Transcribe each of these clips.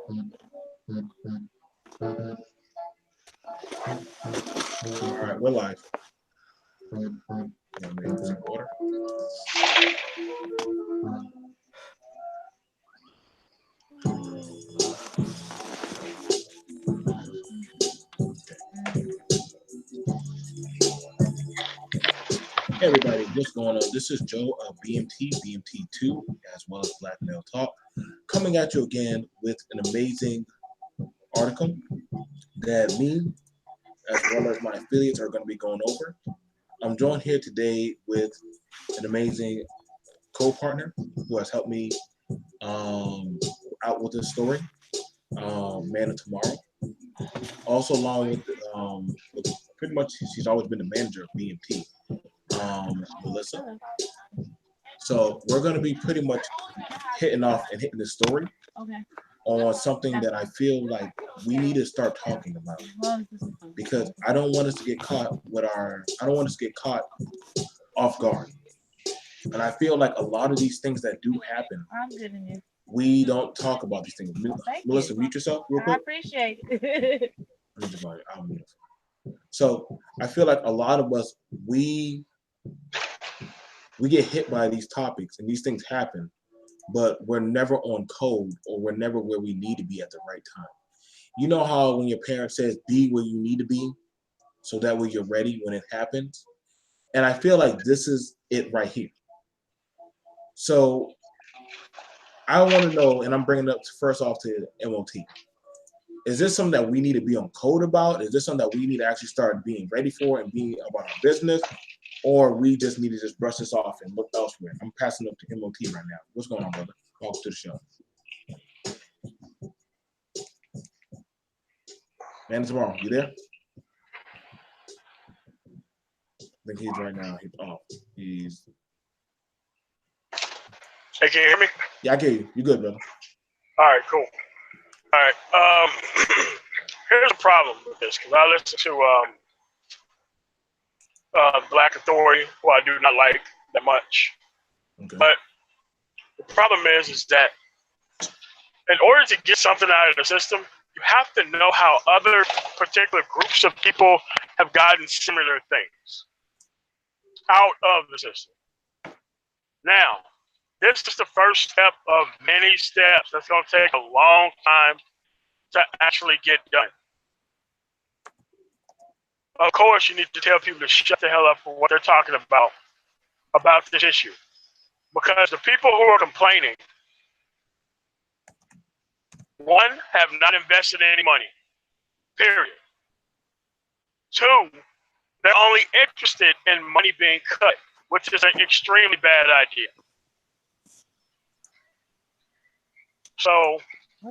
All right, we're live. Some water. Hey everybody, what's going on? This is Joe of BMT2, as well as Black Male Talk, coming at you again with an amazing article that me, as well as my affiliates, are going to be going over. I'm joined here today with an amazing co-partner who has helped me out with this story, Man of Tomorrow. Also, along with pretty much, she's always been the manager of BMT, Melissa. So we're going to be pretty much hitting the story on something that I feel like we need to start talking about, because I don't want us to get caught off guard. And I feel like a lot of these things that do happen, we don't talk about these things. Melissa, mute yourself real quick. I appreciate it. So I feel like a lot of us, we get hit by these topics and these things happen, but we're never on code, or we're never where we need to be at the right time. You know how when your parent says, be where you need to be, so that way you're ready when it happens? And I feel like this is it right here. So I want to know, and I'm bringing it up first off to MOT. Is this something that we need to be on code about? Is this something that we need to actually start being ready for and being about our business? Or we just need to just brush this off and look elsewhere? I'm passing up to MOT right now. What's going on, brother? Welcome to the show. Man, tomorrow, you there? I think he's right now. He's. Hey, can you hear me? Yeah, I get you. You good, brother? All right, cool. All right. Here's the problem with this, because I listen to Black Authority, who I do not like that much. Okay. But the problem is that in order to get something out of the system, you have to know how other particular groups of people have gotten similar things out of the system. Now, this is the first step of many steps that's going to take a long time to actually get done. Of course, you need to tell people to shut the hell up for what they're talking about this issue. Because the people who are complaining, one, have not invested any money, period. Two, they're only interested in money being cut, which is an extremely bad idea. So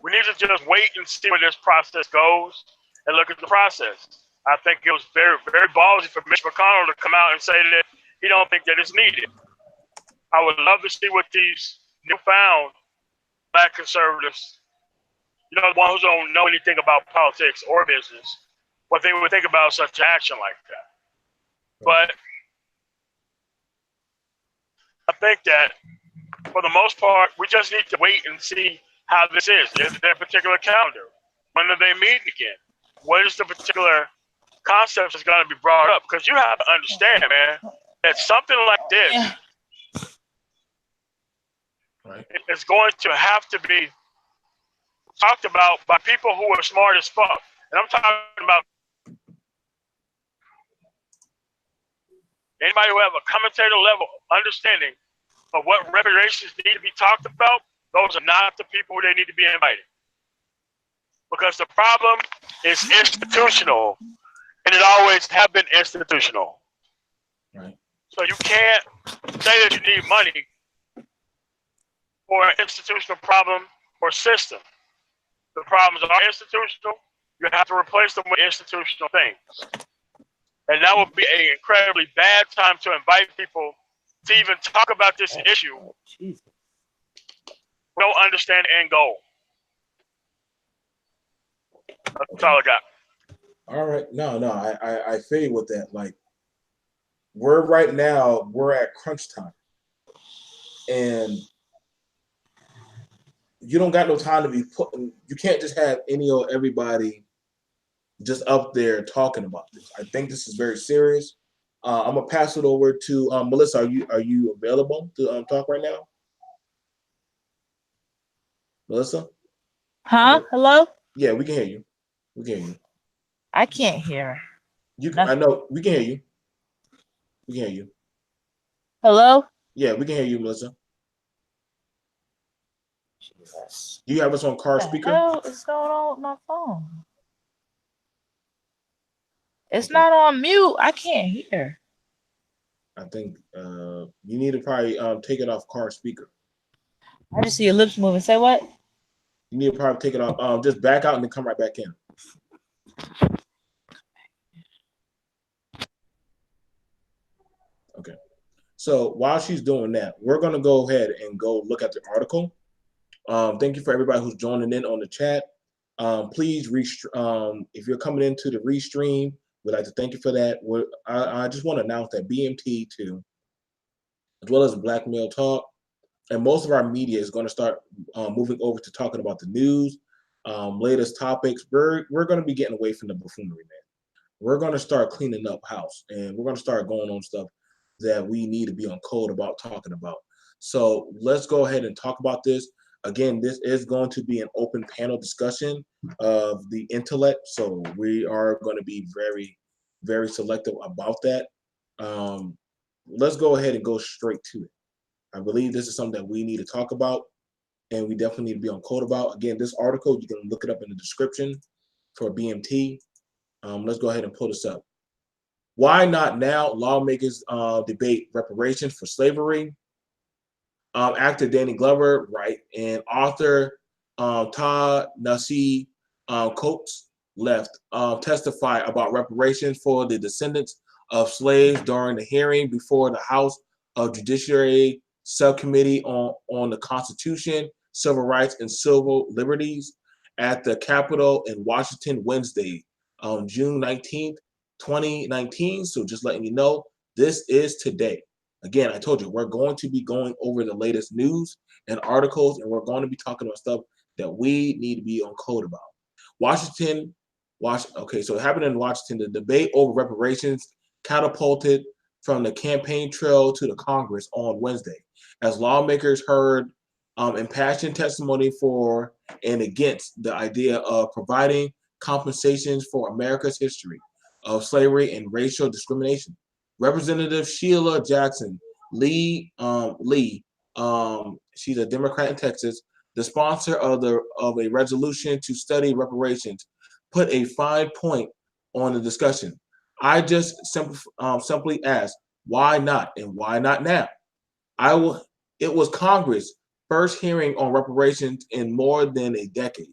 we need to just wait and see where this process goes and look at the process. I think it was very, very ballsy for Mitch McConnell to come out and say that he don't think that it's needed. I would love to see what these newfound Black conservatives, the ones who don't know anything about politics or business, what they would think about such action like that. But I think that for the most part, we just need to wait and see how this is. There's their particular calendar. When are they meeting again? What is the particular concept that's going to be brought up? Because you have to understand, man, that something like this is going to have to be talked about by people who are smart as fuck. And I'm talking about anybody who have a commentator level understanding of what reparations need to be talked about. Those are not the people who they need to be invited. Because the problem is institutional, and it always have been institutional. Right. So you can't say that you need money for an institutional problem or system. The problems are institutional. You have to replace them with institutional things. And that would be an incredibly bad time to invite people to even talk about this issue. We don't understand the end goal. That's all I got. All right. No, I feel you with that. Like, we're at crunch time. And you don't got no time to be putting. You can't just have any or everybody just up there talking about this. I think this is very serious. I'm gonna pass it over to Melissa. Are you available to talk right now, Melissa? Huh? Hello? Yeah, we can hear you. We can hear you. I can't hear. I Nothing. know we can hear you. We can hear you. Hello? Yeah, we can hear you, Melissa. Jesus. Do you have us on car What the speaker? hell is going on with my phone? It's Okay. not on mute. I can't hear. I think you need to probably take it off car speaker. I just see your lips moving. Say what? You need to probably take it off. Just back out and then come right back in. Okay. So while she's doing that, we're going to go ahead and go look at the article. Thank you for everybody who's joining in on the chat. Please, if you're coming into the restream, we'd like to thank you for that. I just want to announce that BMT2, as well as Black Male Talk, and most of our media is going to start moving over to talking about the news, latest topics. We're going to be getting away from the buffoonery, man. We're going to start cleaning up house, and we're going to start going on stuff that we need to be on code about talking about. So let's go ahead and talk about this. Again, this is going to be an open panel discussion of the intellect. So we are going to be very, very selective about that. Let's go ahead and go straight to it. I believe this is something that we need to talk about, and we definitely need to be on code about. Again, this article, you can look it up in the description for BMT. Let's go ahead and pull this up. Why not now? Lawmakers debate reparations for slavery. Actor Danny Glover, right, and author Ta-Nehisi Coates left testify about reparations for the descendants of slaves during the hearing before the House of Judiciary Subcommittee on the Constitution, Civil Rights, and Civil Liberties at the Capitol in Washington Wednesday, June 19th, 2019. So just letting you know, this is today. Again, I told you, we're going to be going over the latest news and articles, and we're going to be talking about stuff that we need to be on code about. Okay, so it happened in Washington. The debate over reparations catapulted from the campaign trail to the Congress on Wednesday, as lawmakers heard impassioned testimony for and against the idea of providing compensations for America's history of slavery and racial discrimination. Representative Sheila Jackson Lee, she's a Democrat in Texas, the sponsor of a resolution to study reparations, put a fine point on the discussion. I just simply asked, why not, and why not now? It was Congress' first hearing on reparations in more than a decade,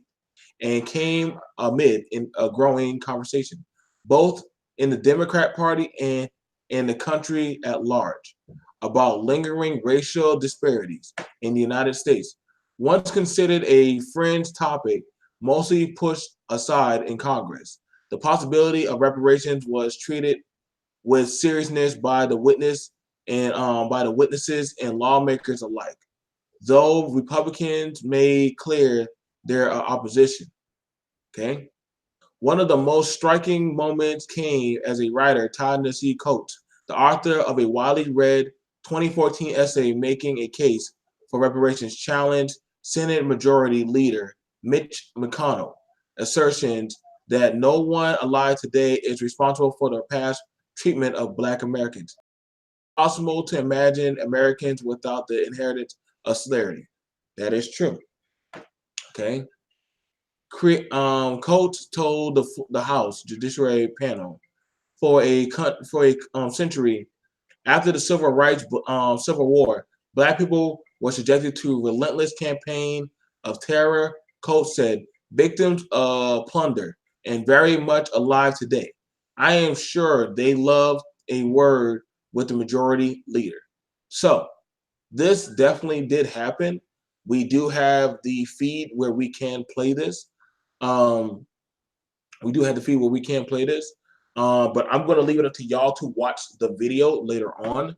and came amid in a growing conversation, both in the Democrat Party and in the country at large, about lingering racial disparities in the United States. Once considered a fringe topic, mostly pushed aside in Congress, the possibility of reparations was treated with seriousness by the witnesses and lawmakers alike, though Republicans made clear their opposition. Okay. One of the most striking moments came as a writer, Ta-Nehisi Coates, the author of a widely read 2014 essay making a case for reparations, challenged Senate Majority Leader Mitch McConnell assertions that no one alive today is responsible for the past treatment of Black Americans. Possible to imagine Americans without the inheritance of slavery. That is true. Okay. Coates told the House Judiciary Panel for a century after the Civil War, Black people were subjected to relentless campaign of terror. Coates said, victims of plunder and very much alive today. I am sure they love a word with the majority leader. So this definitely did happen. We do have the feed where we can play this. Um, we do have the feed where we can play this. But I'm going to leave it up to y'all to watch the video later on.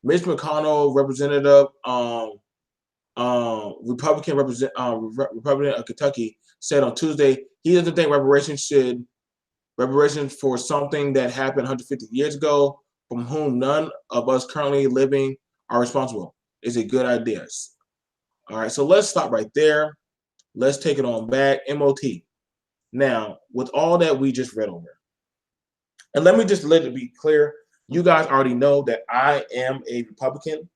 Mitch McConnell, Representative Republican Republican of Kentucky said on Tuesday he doesn't think reparations for something that happened 150 years ago, from whom none of us currently living are responsible, is a good idea. All right, so let's stop right there. Let's take it on back. MOT. Now, with all that we just read over, and let me just let it be clear, you guys already know that I am a Republican,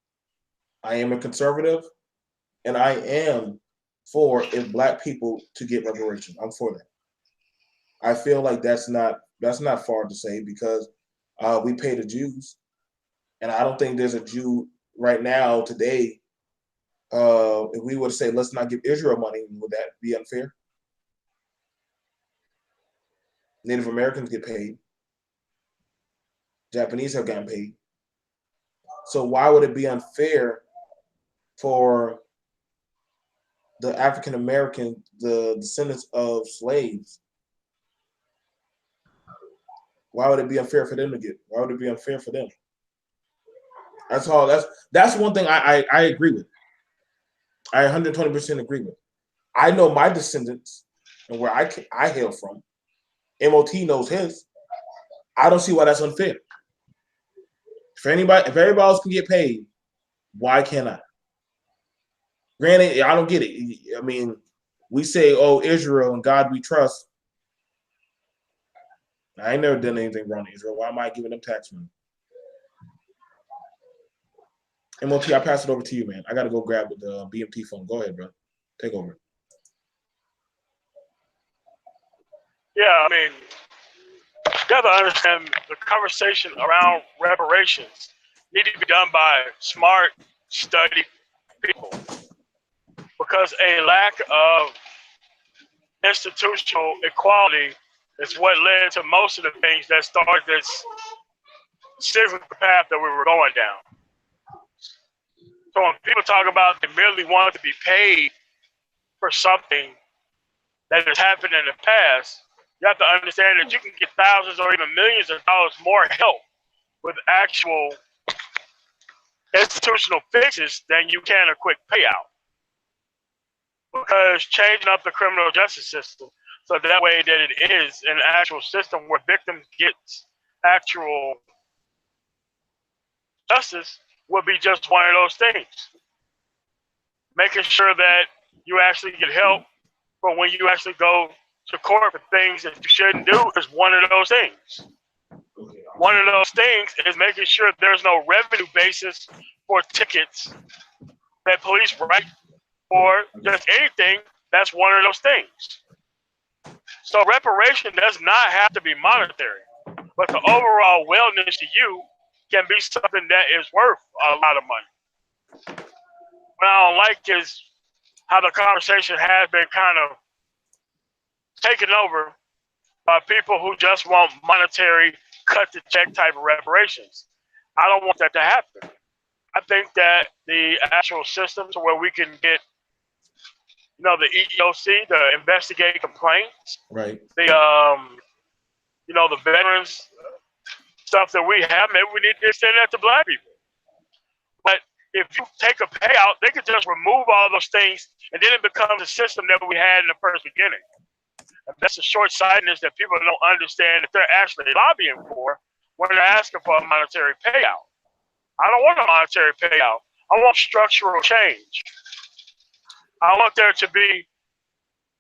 I am a conservative, and I am for if Black people to get reparations. I'm for that. I feel like that's not far to say because we pay the Jews, and I don't think there's a Jew right now today. If we were to say let's not give Israel money, would that be unfair? Native Americans get paid. Japanese have gotten paid. So why would it be unfair for the African American, the descendants of slaves? Why would it be unfair for them to get? Why would it be unfair for them? That's all. That's one thing I agree with. I 120% agree with. I know my descendants and where I hail from. MOT knows his. I don't see why that's unfair. If everybody else can get paid, why can't I? Granted, I don't get it. I mean, we say, "Oh, Israel and God we trust." I ain't never done anything wrong to Israel. Why am I giving them tax money? MOT, I pass it over to you, man. I got to go grab the BMT phone. Go ahead, bro. Take over. Yeah, I mean, you got to understand the conversation around reparations need to be done by smart, studied people, because a lack of institutional equality is what led to most of the things that started this cyclical path that we were going down. So when people talk about they merely want to be paid for something that has happened in the past, you have to understand that you can get thousands or even millions of dollars more help with actual institutional fixes than you can a quick payout. Because changing up the criminal justice system so that way that it is an actual system where victims get actual justice would be just one of those things. Making sure that you actually get help for when you actually go to court for things that you shouldn't do is one of those things. One of those things is making sure there's no revenue basis for tickets that police write or just anything. That's one of those things. So reparation does not have to be monetary, but the overall wellness to you can be something that is worth a lot of money. What I don't like is how the conversation has been kind of taken over by people who just want monetary, cut the check type of reparations. I don't want that to happen. I think that the actual systems where we can get, the EEOC, the investigate complaints, right? The the veterans stuff that we have, maybe we need to extend that to Black people. But if you take a payout, they could just remove all those things, and then it becomes a system that we had in the first beginning. And that's the short-sightedness that people don't understand that they're actually lobbying for when they're asking for a monetary payout. I don't want a monetary payout. I want structural change. I want there to be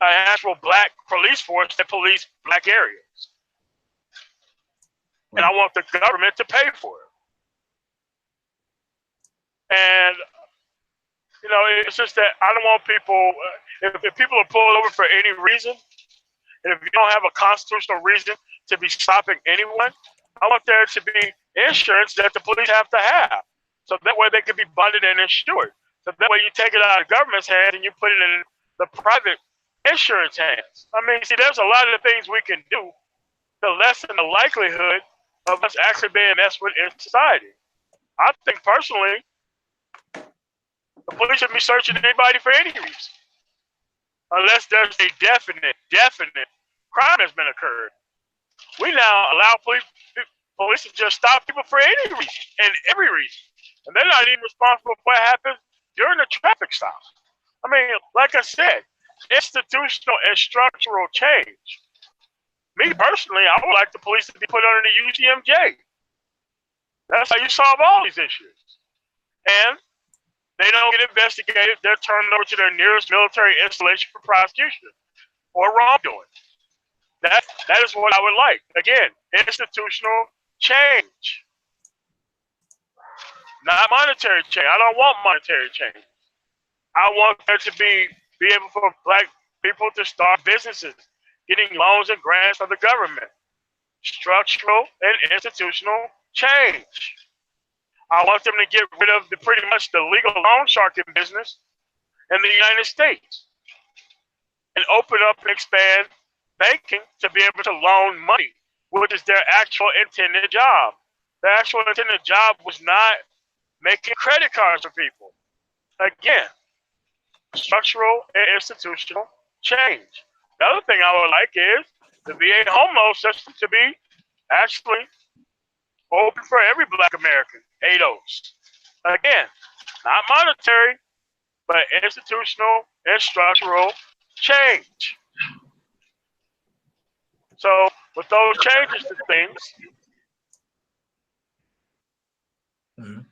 an actual Black police force that police Black areas. And I want the government to pay for it. And, it's just that I don't want people, if people are pulled over for any reason, and if you don't have a constitutional reason to be stopping anyone, I want there to be insurance that the police have to have. So that way they can be bonded and insured. So that way you take it out of the government's hands and you put it in the private insurance hands. I mean, see, there's a lot of things we can do to lessen the likelihood of us actually being messed with in society. I think personally, the police should be searching anybody for any reason. Unless there's a definite crime has been occurred. We now allow police to just stop people for any reason and every reason. And they're not even responsible for what happens during the traffic stop. I mean, like I said, institutional and structural change. Me personally, I would like the police to be put under the UCMJ. That's how you solve all these issues. And they don't get investigated. They're turned over to their nearest military installation for prosecution or wrongdoing. That is what I would like. Again, institutional change, not monetary change. I don't want monetary change. I want there to be able for black people to start businesses, getting loans and grants from the government. Structural and institutional change. I want them to get rid of pretty much the legal loan sharking business in the United States and open up and expand banking to be able to loan money, which is their actual intended job. Their actual intended job was not making credit cards for people. Again, structural and institutional change. The other thing I would like is the VA home loan system to be actually open for every black American, ADOS. Again, not monetary, but institutional and structural change. So with those changes to things,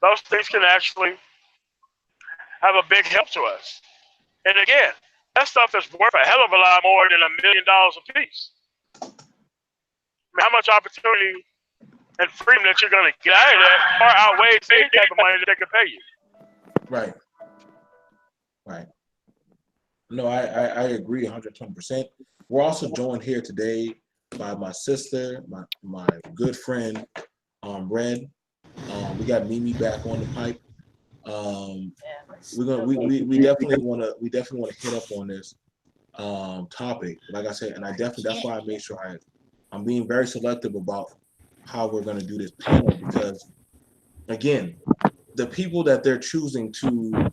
those things can actually have a big help to us. And again, that stuff is worth a hell of a lot more than $1 million a piece. I mean, how much opportunity and freedom that you're going to get out of that far outweighs any type of money that they can pay you. Right. Right. No, I agree 120%. We're also joined here today by my sister, my good friend, Red. We got Mimi back on the pipe. We definitely want to hit up on this topic. Like I said, and that's why I made sure I'm being very selective about how we're going to do this panel, because again, the people that they're choosing to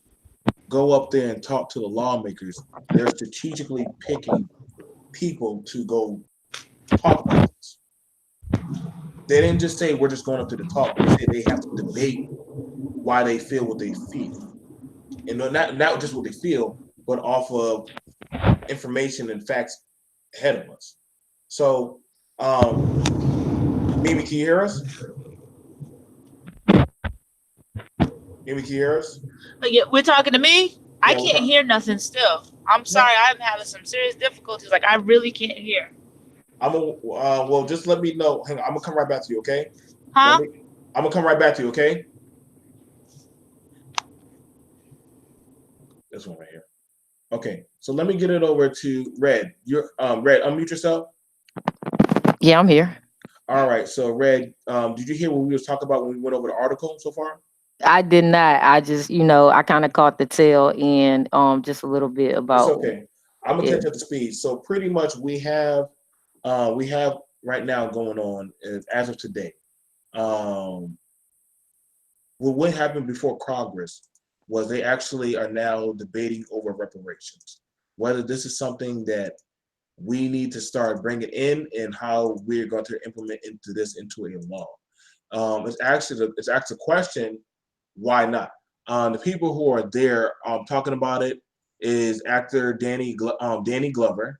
go up there and talk to the lawmakers, they're strategically picking people to go talk about this. They didn't just say we're just going up to the talk. They said they have to debate why they feel what they feel, and not just what they feel, but off of information and facts ahead of us. So, Mimi, can you hear us? Mimi, can you hear us? Yeah, we're talking to me. Yeah, I can't hear nothing still. I'm sorry. I'm having some serious difficulties. Like, I really can't hear. Well, just let me know. Hang on, I'm gonna come right back to you, okay? Huh? I'm gonna come right back to you, okay? This one right here. Okay, so let me get it over to Red. You're Red, unmute yourself. Yeah, I'm here. All right, so Red, did you hear what we was talking about when we went over the article so far? I did not. I just, I kind of caught the tail end, just a little bit about. It's okay. I'm gonna catch up to speed. So pretty much we have right now going on as of today. What happened before Congress was they actually are now debating over reparations, whether this is something that we need to start bringing in and how we're going to implement into a law. It's actually a question, why not? The people who are there talking about it is actor Danny Glover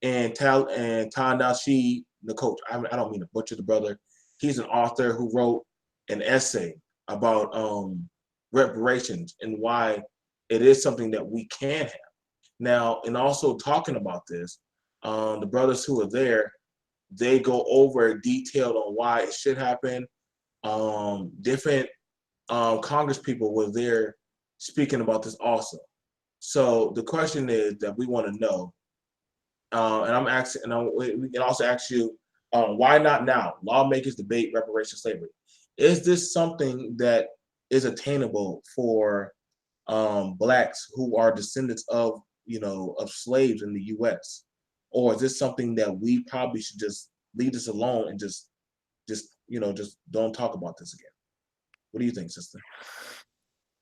and Ta-Nehisi Coates. I don't mean to butcher the brother. He's an author who wrote an essay about reparations and why it is something that we can have. Now, and also talking about this, the brothers who are there, they go over detailed on why it should happen. Different Congress people were there speaking about this also. So the question is that we want to know, and I'm asking, and we can also ask you, why not now? Lawmakers debate reparations slavery. Is this something that is attainable for blacks who are descendants of slaves in the U.S., or is this something that we probably should just leave this alone and just don't talk about this again? What do you think, sister?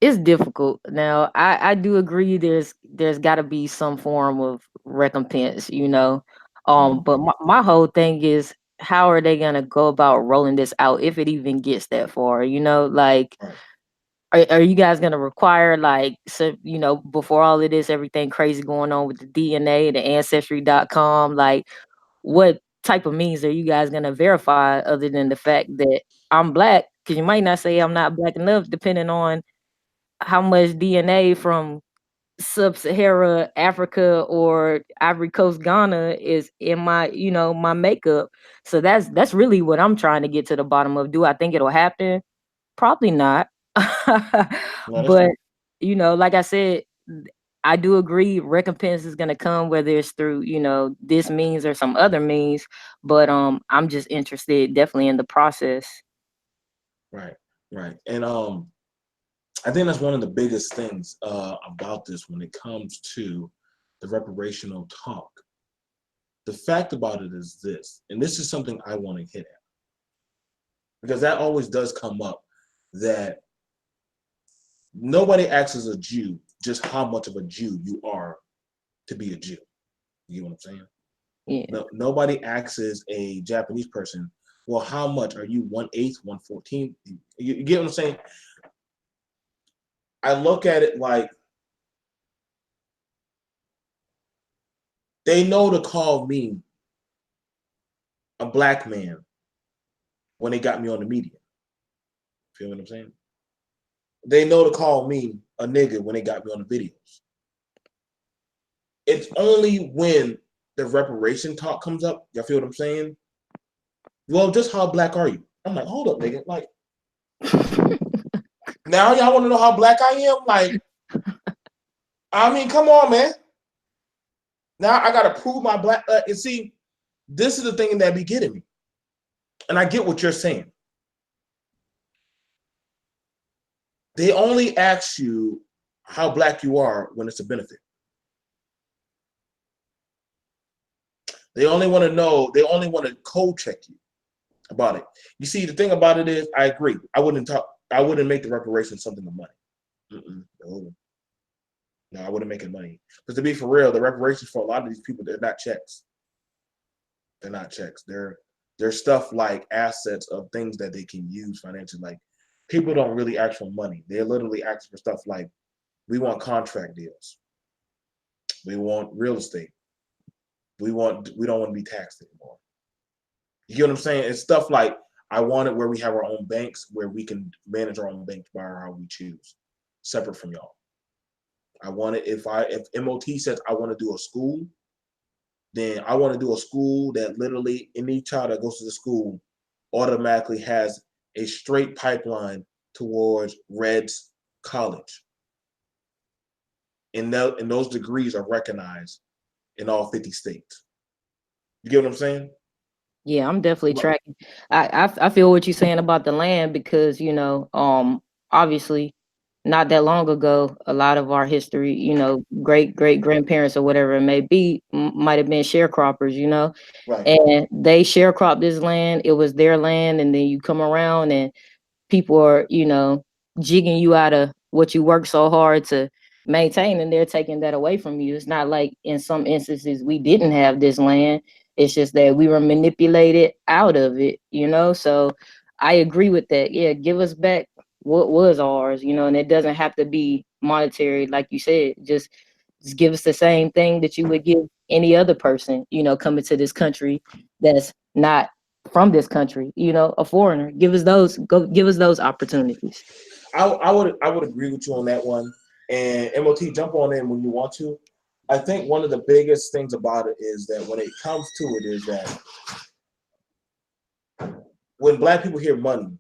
It's difficult. Now, I do agree there's got to be some form of recompense, but my whole thing is, how are they going to go about rolling this out if it even gets that far? Like, right. are you guys gonna require, like, so you know, before all of this, everything crazy going on with the DNA, the ancestry.com, like what type of means are you guys gonna verify other than the fact that I'm black? Because you might not say I'm not black enough, depending on how much DNA from sub-Sahara Africa or Ivory Coast Ghana is in my, you know, my makeup. So that's really what I'm trying to get to the bottom of. Do I think it'll happen? Probably not. But you know, like I said, I do agree recompense is gonna come, whether it's through, you know, this means or some other means. But I'm just interested definitely in the process. Right, right. And I think that's one of the biggest things about this when it comes to the reparational talk. The fact about it is this, and this is something I want to hit at, because that always does come up, that nobody asks a Jew just how much of a Jew you are to be a Jew. You know what I'm saying? Yeah. No, nobody asks a Japanese person, well, how much are you 1/8, 1/14? You get what I'm saying? I look at it like they know to call me a black man when they got me on the media. Feel what I'm saying? They know to call me a nigga when they got me on the videos. It's only when the reparation talk comes up, y'all feel what I'm saying? Well, just how black are you? I'm like, hold up, nigga. Like, now y'all want to know how black I am? Like, I mean, come on, man. Now I gotta prove my black. And see, this is the thing that be getting me, and I get what you're saying. They only ask you how black you are when it's a benefit. They only want to know. They only want to code check you about it. You see, the thing about it is, I agree. I wouldn't make the reparations something of money. No, I wouldn't make it money. Because to be for real, the reparations for a lot of these people, they're not checks. They're not checks. They're stuff like assets of things that they can use financially. Like, people don't really ask for money. They're literally asking for stuff like, we want contract deals. We want real estate. We don't want to be taxed anymore. You get what I'm saying? It's stuff like, I want it where we have our own banks, where we can manage our own banks by how we choose, separate from y'all. I want it, if MOT says I want to do a school, then I want to do a school that literally any child that goes to the school automatically has a straight pipeline towards Red's college. And those degrees are recognized in all 50 states. You get what I'm saying? Yeah, I'm definitely tracking. I feel what you're saying about the land, because, you know, obviously not that long ago, a lot of our history, you know, great grandparents or whatever it may be, might have been sharecroppers, you know, Right. And they sharecropped this land. It was their land, and then you come around and people are, you know, jigging you out of what you work so hard to maintain, and they're taking that away from you. It's not like in some instances we didn't have this land. It's just that we were manipulated out of it, you know? So I agree with that. Yeah, give us back what was ours, you know, and it doesn't have to be monetary, like you said. Just give us the same thing that you would give any other person, you know, coming to this country that's not from this country, you know, a foreigner. Give us those opportunities. I would agree with you on that one. And MOT, jump on in when you want to. I think one of the biggest things about it is that when it comes to it is that when black people hear money,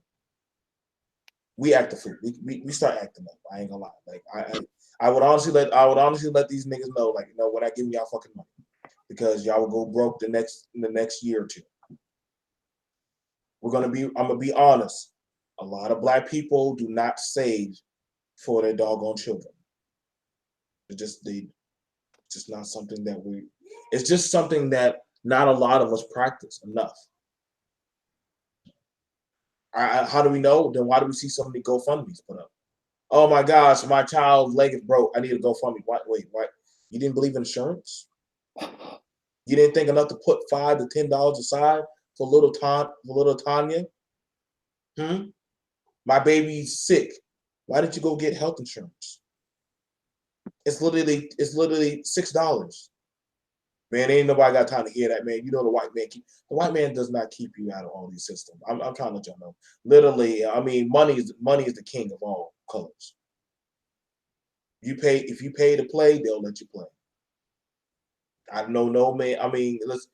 we act the fool. We start acting up. I ain't gonna lie. Like I would honestly let these niggas know, like, you know, we're not giving y'all fucking money, because y'all will go broke in the next year or two. I'm gonna be honest. A lot of black people do not save for their doggone children. It's just not something that it's just something that not a lot of us practice enough. How do we know? Then why do we see so many GoFundMe's put up? Oh my gosh, my child's leg is broke. I need a GoFundMe. Wait, what? You didn't believe in insurance? You didn't think enough to put $5 to $10 aside for little Tanya? My baby's sick. Why did you go get health insurance? It's literally $6. Man, ain't nobody got time to hear that, man. You know the white man does not keep you out of all these systems. I'm trying to let y'all know. Literally, I mean, money is the king of all colors. If you pay to play, they'll let you play. I know, no man. I mean, let's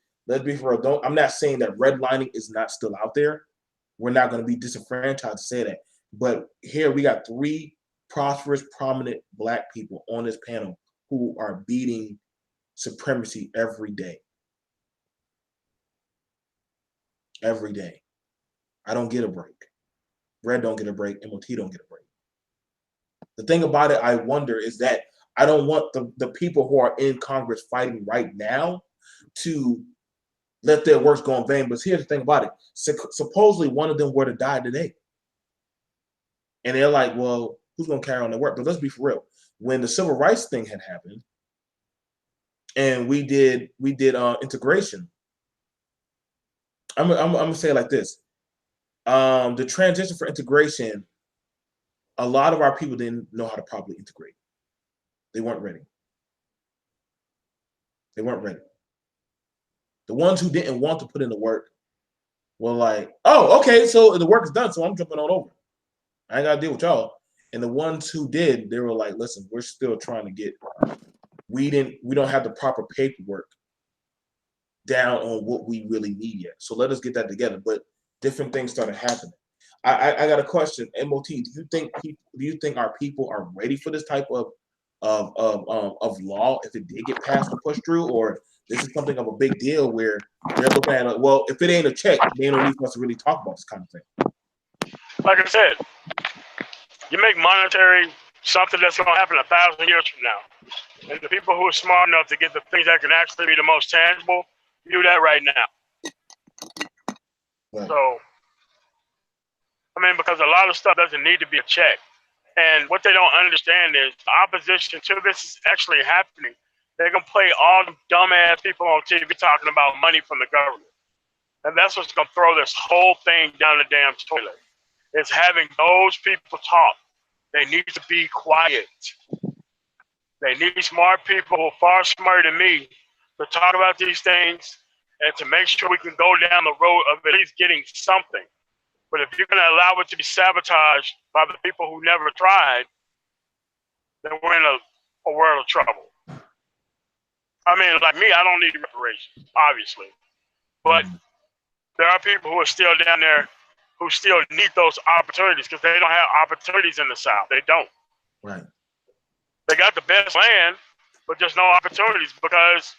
be for real. I'm not saying that redlining is not still out there. We're not going to be disenfranchised to say that. But here we got 3 prosperous, prominent Black people on this panel who are beating supremacy every day. Every day. I don't get a break. Red don't get a break. MOT don't get a break. The thing about it, I wonder, is that I don't want the people who are in Congress fighting right now to let their works go in vain. But here's the thing about it. Supposedly one of them were to die today. And they're like, well, who's going to carry on their work? But let's be for real. When the civil rights thing had happened, and we did integration, I'm gonna say it like this. The transition for integration, a lot of our people didn't know how to properly integrate. They weren't ready. They weren't ready. The ones who didn't want to put in the work were like, oh, okay, so the work is done, so I'm jumping on over. I ain't gotta deal with y'all. And the ones who did, they were like, listen, we're still trying to get, we don't have the proper paperwork down on what we really need yet. So let us get that together. But different things started happening. I got a question. MOT, do you think our people are ready for this type of law if it did get passed or pushed through, or this is something of a big deal where they're looking at it, well, if it ain't a check, they ain't no need for us to really talk about this kind of thing? Like I said, you make monetary something that's going to happen 1,000 years from now. And the people who are smart enough to get the things that can actually be the most tangible, do that right now. Right. So, I mean, because a lot of stuff doesn't need to be a check. And what they don't understand is the opposition to this is actually happening. They're going to play all the dumbass people on TV talking about money from the government. And that's what's going to throw this whole thing down the damn toilet. It's having those people talk. They need to be quiet. They need smart people who are far smarter than me to talk about these things and to make sure we can go down the road of at least getting something. But if you're going to allow it to be sabotaged by the people who never tried, then we're in a world of trouble. I mean, like me, I don't need reparations, obviously. But there are people who are still down there who still need those opportunities because they don't have opportunities in the South. They don't. Right. They got the best land, but there's no opportunities because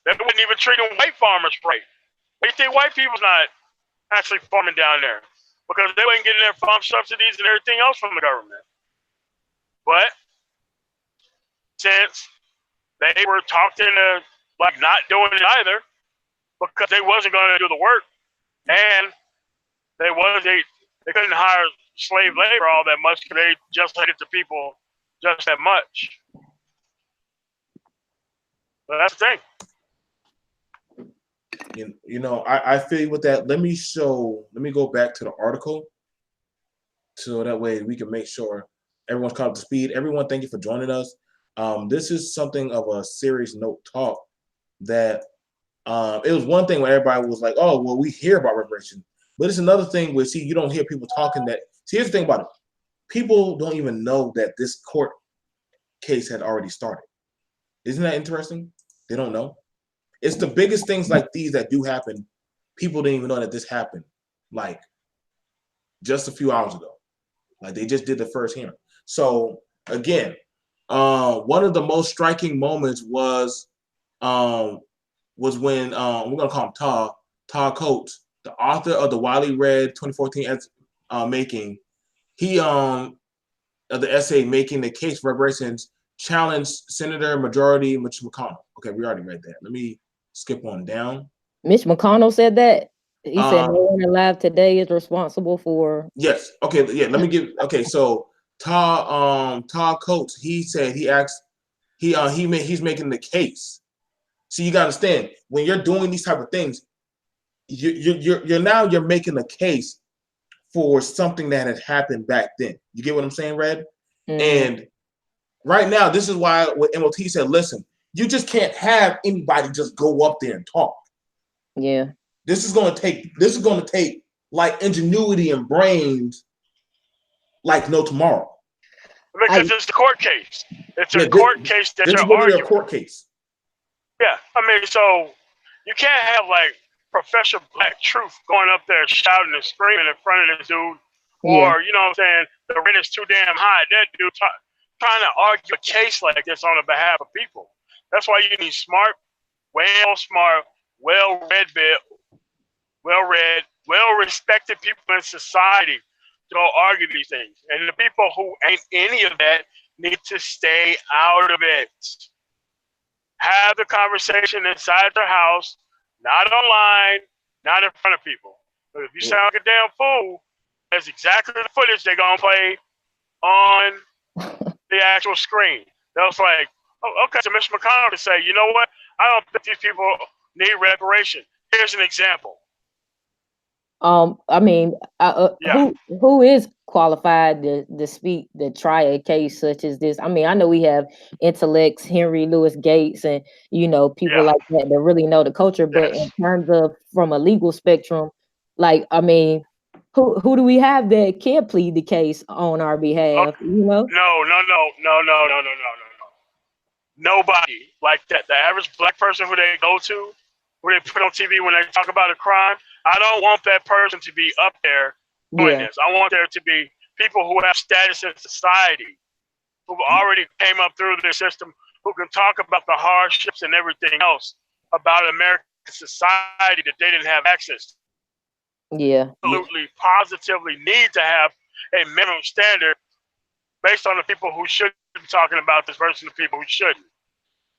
they wouldn't even treat them white farmers right. They think white people's not actually farming down there because they weren't getting their farm subsidies and everything else from the government. But since they were talked into like not doing it either because they wasn't going to do the work and they couldn't hire slave labor all that much because they just hated the people just that much. So that's the thing. You know, I feel with that. Let me go back to the article so that way we can make sure everyone's caught up to speed. Everyone, thank you for joining us. This is something of a serious note talk that it was one thing when everybody was like, oh, well, we hear about reparations. But it's another thing where, see, you don't hear people talking that. See, here's the thing about it. People don't even know that this court case had already started. Isn't that interesting? They don't know. It's the biggest things like these that do happen. People didn't even know that this happened, like, just a few hours ago. Like, they just did the first hearing. So, again, one of the most striking moments was when, we're going to call him Todd Coates, the author of the widely read 2014 Making, he of the essay Making the Case for Reparations challenged Senator Majority Mitch McConnell. Okay, we already read that. Let me skip on down. Mitch McConnell said that. He said no one alive today is responsible for. Yes. Okay. Yeah. Let me give. Okay. So Todd Coates, he said he's making the case. So you gotta understand when you're doing these type of things, you're making a case for something that had happened back then. You get what I'm saying, Red? Mm. And right now, this is why what MOT said, listen, you just can't have anybody just go up there and talk. Yeah. This is going to take like ingenuity and brains like no tomorrow. Because it's a court case. It's a court case that you're arguing. A court case. Yeah, I mean, so you can't have like Professor Black Truth going up there shouting and screaming in front of this dude, or you know what I'm saying, the rent is too damn high. That dude trying to argue a case like this on the behalf of people. That's why you need smart, well-read, well-respected people in society to go argue these things. And the people who ain't any of that need to stay out of it. Have the conversation inside their house, not online, not in front of people. But if you sound like a damn fool, that's exactly the footage they're going to play on the actual screen. That was like, oh, okay, so Mr. McConnell can say, you know what? I don't think these people need reparation. Here's an example. I mean, who is qualified to speak, to try a case such as this? I mean, I know we have intellects, Henry Louis Gates, and people like that really know the culture. But in terms of from a legal spectrum, like, I mean, who do we have that can plead the case on our behalf? No. Nobody like that. The average black person who they go to, who they put on TV when they talk about a crime, I don't want that person to be up there doing this. I want there to be people who have status in society, who already came up through the system, who can talk about the hardships and everything else about American society that they didn't have access to. Absolutely, positively need to have a minimum standard based on the people who should be talking about this versus the people who shouldn't.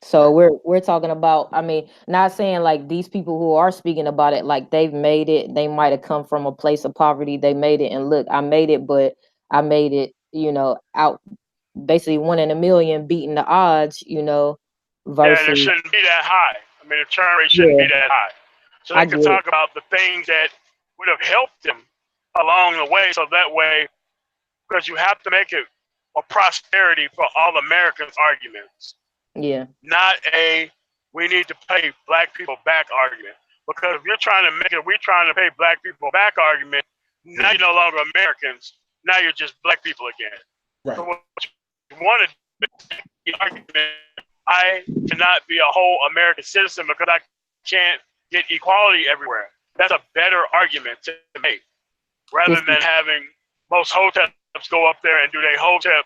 So we're talking about, I mean, not saying like these people who are speaking about it, like they've made it, they might have come from a place of poverty, they made it, and look, I made it, but I made it, out basically 1 in a million, beating the odds, versus. Yeah, it shouldn't be that high. I mean, the churn rate shouldn't be that high. So they can talk about the things that would have helped them along the way, so that way, because you have to make it a prosperity for all Americans arguments. Yeah. Not a we need to pay black people back argument. Because if you're trying to make it, we're trying to pay black people back argument, now you're no longer Americans. Now you're just black people again. Right. So what you want to do the argument, I cannot be a whole American citizen because I can't get equality everywhere. That's a better argument to make. Rather than having most hoteps go up there and do their hotep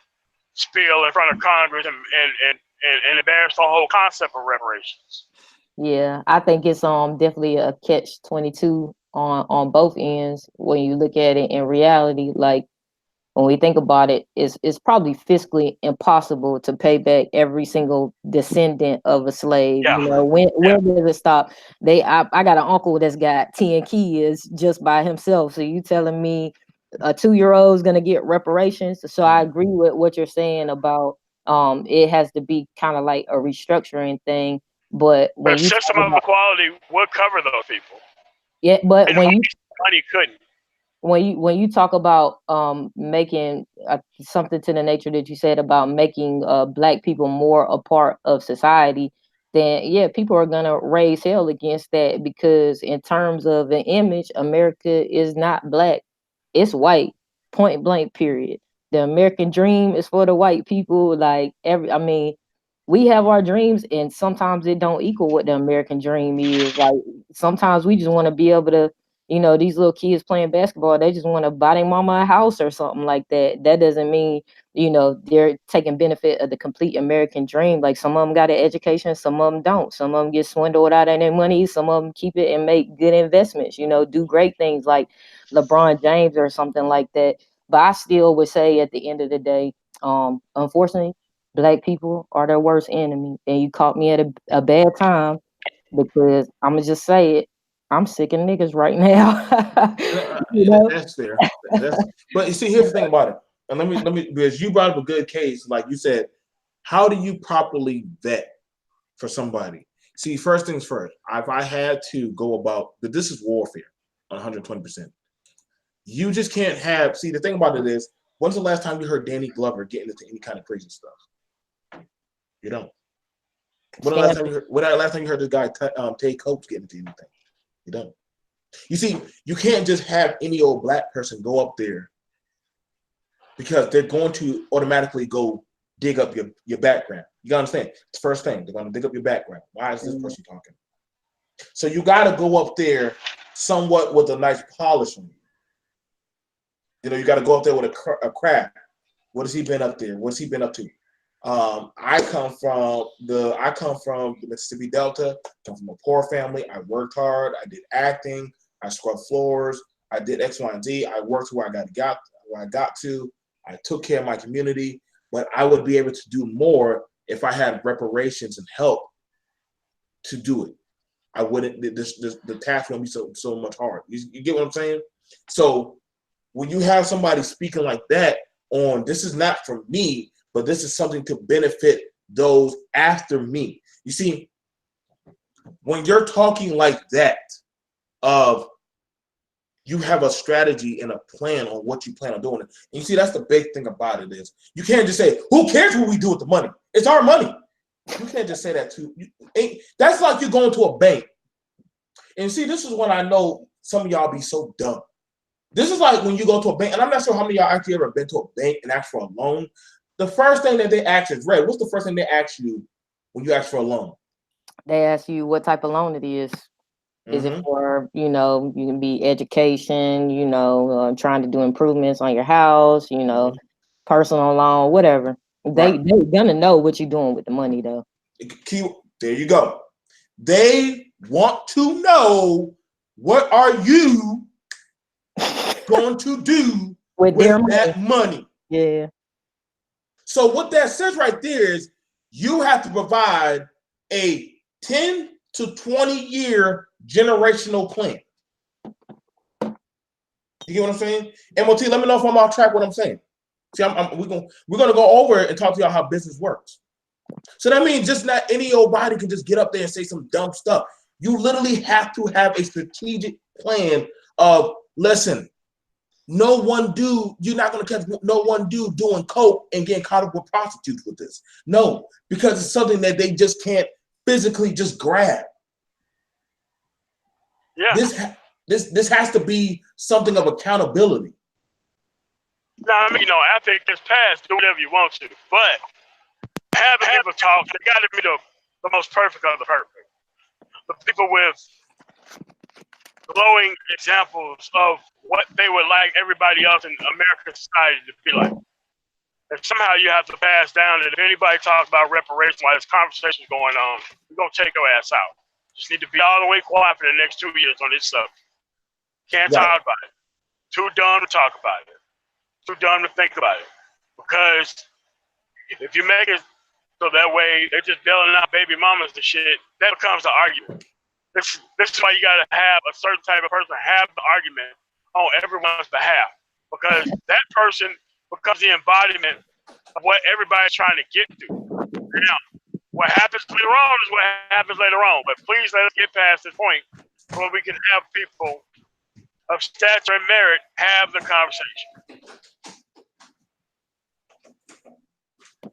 spiel in front of Congress and embarrass the whole concept of reparations. Yeah, I think it's definitely a catch-22 on both ends when you look at it in reality. Like when we think about it, it's probably fiscally impossible to pay back every single descendant of a slave. Yeah. When does it stop? I got an uncle that's got 10 kids just by himself. So you telling me a 2-year-old is gonna get reparations? So I agree with what you're saying about it has to be kind of like a restructuring thing. But when the system of equality would cover those people. Yeah, but and when money couldn't. When you talk about making something to the nature that you said about making black people more a part of society, then yeah, people are gonna raise hell against that, because in terms of an image, America is not black, it's white, point blank, period. The American dream is for the white people. Like we have our dreams, and sometimes it don't equal what the American dream is. Like sometimes we just want to be able to, these little kids playing basketball, they just want to buy their mama a house or something like that. That doesn't mean, they're taking benefit of the complete American dream. Like some of them got an education, some of them don't. Some of them get swindled out of their money. Some of them keep it and make good investments, do great things like LeBron James or something like that. But I still would say at the end of the day, unfortunately, black people are their worst enemy. And you caught me at a bad time, because I'm going to just say it. I'm sick of niggas right now. That's fair. But you see, here's the thing about it. And let me, because you brought up a good case, like you said, how do you properly vet for somebody? See, first things first, if I had to go about, this is warfare, 120%. You just can't have. See, the thing about it is, when's the last time you heard Danny Glover getting into any kind of crazy stuff? You don't. When the last time you heard this guy Tay Coates get into anything? You don't. You see, you can't just have any old black person go up there because they're going to automatically go dig up your background. You gotta understand. It's the first thing. They're gonna dig up your background. Why is this person talking? So you gotta go up there somewhat with a nice polish on you. You know, you gotta go up there with a craft. What has he been up there? What's he been up to? I come from the Mississippi Delta. I come from a poor family. I worked hard. I did acting. I scrubbed floors. I did X, Y, and Z. I worked where I got to. I took care of my community. But I would be able to do more if I had reparations and help to do it. I wouldn't. The task wouldn't be so much hard. You get what I'm saying? So when you have somebody speaking like that on, this is not for me, but this is something to benefit those after me. You see, when you're talking like that, you have a strategy and a plan on what you plan on doing. And you see, that's the big thing about it is you can't just say, who cares what we do with the money? It's our money. You can't just say that too. That's like you're going to a bank. And see, this is when I know some of y'all be so dumb. This is like when you go to a bank, and I'm not sure how many of y'all actually ever been to a bank and asked for a loan. The first thing that they ask is, Red, what's the first thing they ask you when you ask for a loan? They ask you what type of loan it is. Is it for, you can be education, trying to do improvements on your house, personal loan, whatever. They're gonna know what you're doing with the money, though. There you go. They want to know what are you going to do with that money. Yeah. So what that says right there is you have to provide a 10 to 20 year generational plan. You get what I'm saying? MOT, let me know if I'm off track what I'm saying. See, we're gonna go over it and talk to y'all how business works. So that means just not any old body can just get up there and say some dumb stuff. You literally have to have a strategic plan of, listen, no one dude, you're not gonna catch no one dude doing coke and getting caught up with prostitutes with this. No, because it's something that they just can't physically just grab. Yeah. This has to be something of accountability. Now, I mean, after it gets passed, do whatever you want to. But having people talk, they got to be the most perfect of the perfect. The people with glowing examples of what they would like everybody else in American society to be like. And somehow you have to pass down that if anybody talks about reparations while this conversation is going on, we're going to take your ass out. Just need to be all the way quiet for the next 2 years on this subject. Can't talk about it. Too dumb to talk about it. Too dumb to think about it. Because if you make it so that way they're just bailing out baby mamas and shit, that becomes the argument. This is why you got to have a certain type of person have the argument on everyone's behalf. Because that person becomes the embodiment of what everybody's trying to get to. Now, what happens later on is what happens later on. But please let us get past this point where we can have people of stature and merit have the conversation.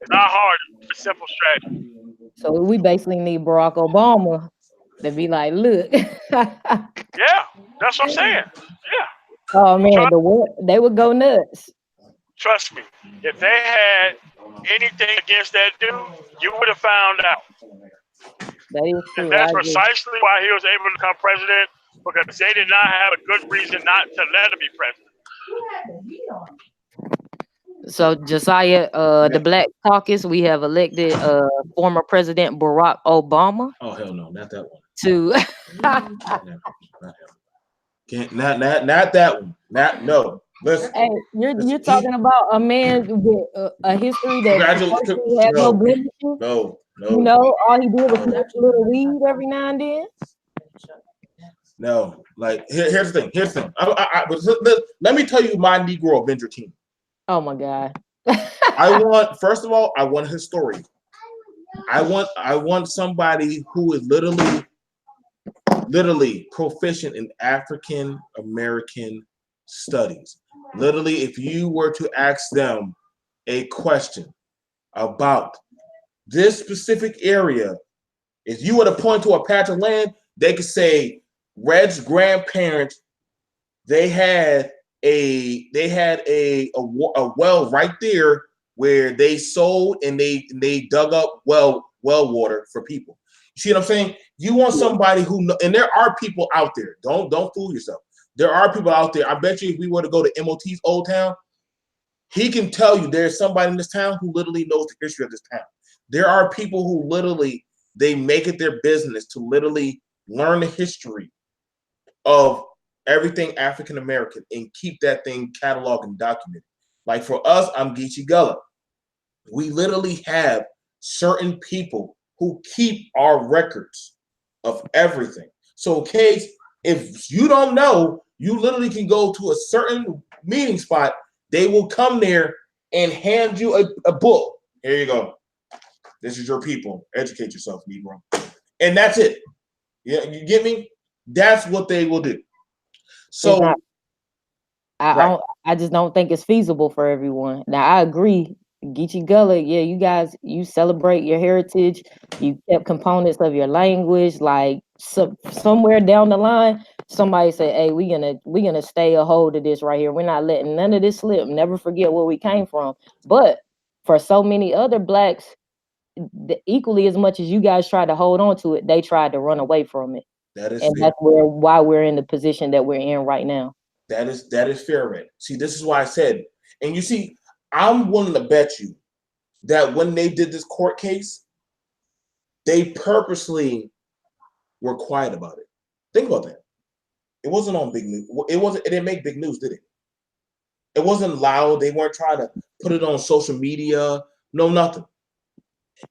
It's not hard. It's a simple strategy. So we basically need Barack Obama to be like, look. Yeah, that's what I'm saying. Yeah. Oh, man, they would go nuts. Trust me. If they had anything against that dude, you would have found out. That is true. And that's precisely why he was able to become president, because they did not have a good reason not to let him be president. So, Josiah, the Black Caucus, we have elected former President Barack Obama. Oh, hell no, not that one. To not that one. No. Listen. Hey, you're talking about a man with a history that has no blemishes. No. All he did was smoke a little weed every now and then. No, like here's the thing. Let me tell you my Negro Avenger team. Oh my God. First of all, I want a historian. I want somebody who is literally proficient in African American studies. Literally, if you were to ask them a question about this specific area, if you were to point to a patch of land, they could say Red's grandparents, they had a well right there where they sold and they dug up well water for people. You see what I'm saying? You want somebody who know, and there are people out there. Don't fool yourself. There are people out there. I bet you if we were to go to MOT's old town, he can tell you there's somebody in this town who literally knows the history of this town. There are people who literally, they make it their business to literally learn the history of everything African American and keep that thing cataloged and documented. Like for us, I'm Geechee Gullah. We literally have certain people who keep our records of everything. So in case if you don't know, you literally can go to a certain meeting spot. They will come there and hand you a book. Here you go. This is your people. Educate yourself, Negro. And that's it. Yeah, you get me? That's what they will do. So not, I just don't think it's feasible for everyone. Now I agree. Geechee Gullah, yeah, you guys, you celebrate your heritage. You kept components of your language. Like somewhere down the line, somebody said, "Hey, we gonna stay a hold of this right here. We're not letting none of this slip. Never forget where we came from." But for so many other blacks, equally as much as you guys tried to hold on to it, they tried to run away from it. That is and fair. that's why we're in the position that we're in right now. That is fair, Red. See, this is why I said, and you see, I'm willing to bet you that when they did this court case, they purposely were quiet about it. Think about that. It wasn't on big news. It didn't make big news, did it? It wasn't loud. They weren't trying to put it on social media. No, nothing.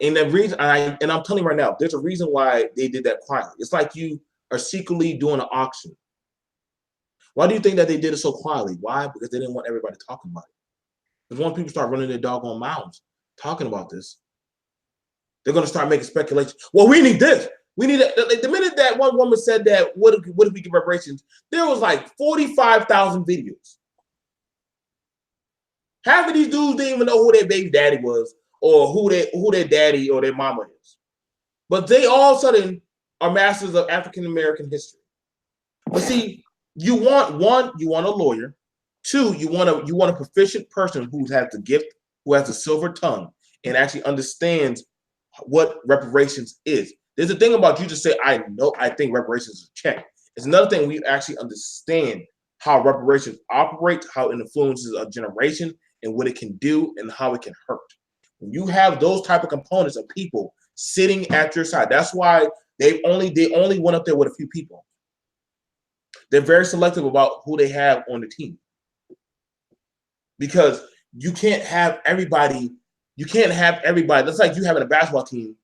And the reason I'm telling you right now, there's a reason why they did that quietly. It's like you are secretly doing an auction. Why do you think that they did it so quietly? Why? Because they didn't want everybody talking about it. Because once people start running their doggone mouths talking about this, they're going to start making speculation. Well, we need this. We need it. The minute that one woman said that, what if we give reparations? There was like 45,000 videos. Half of these dudes didn't even know who their baby daddy was or who their daddy or their mama is. But they all of a sudden are masters of African American history. But see, you want a lawyer. Two, you want a proficient person who has the gift, who has the silver tongue, and actually understands what reparations is. There's a thing about you to say, I think reparations is a check. It's another thing we actually understand how reparations operate, how it influences a generation, and what it can do and how it can hurt. When you have those type of components of people sitting at your side, that's why they only went up there with a few people. They're very selective about who they have on the team. Because you can't have everybody. That's like you having a basketball team.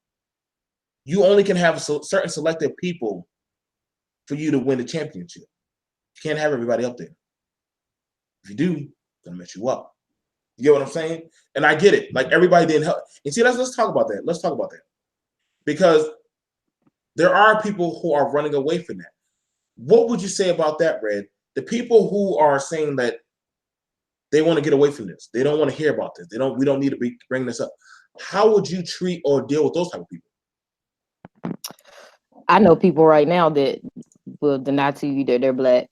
You only can have certain selected people for you to win the championship. You can't have everybody up there. If you do, it's gonna mess you up. You get what I'm saying? And I get it. Like everybody didn't help. And see, let's talk about that. Let's talk about that. Because there are people who are running away from that. What would you say about that, Red? The people who are saying that they want to get away from this. They don't want to hear about this. We don't need to bring this up. How would you treat or deal with those type of people? I know people right now that will deny to you that they're black.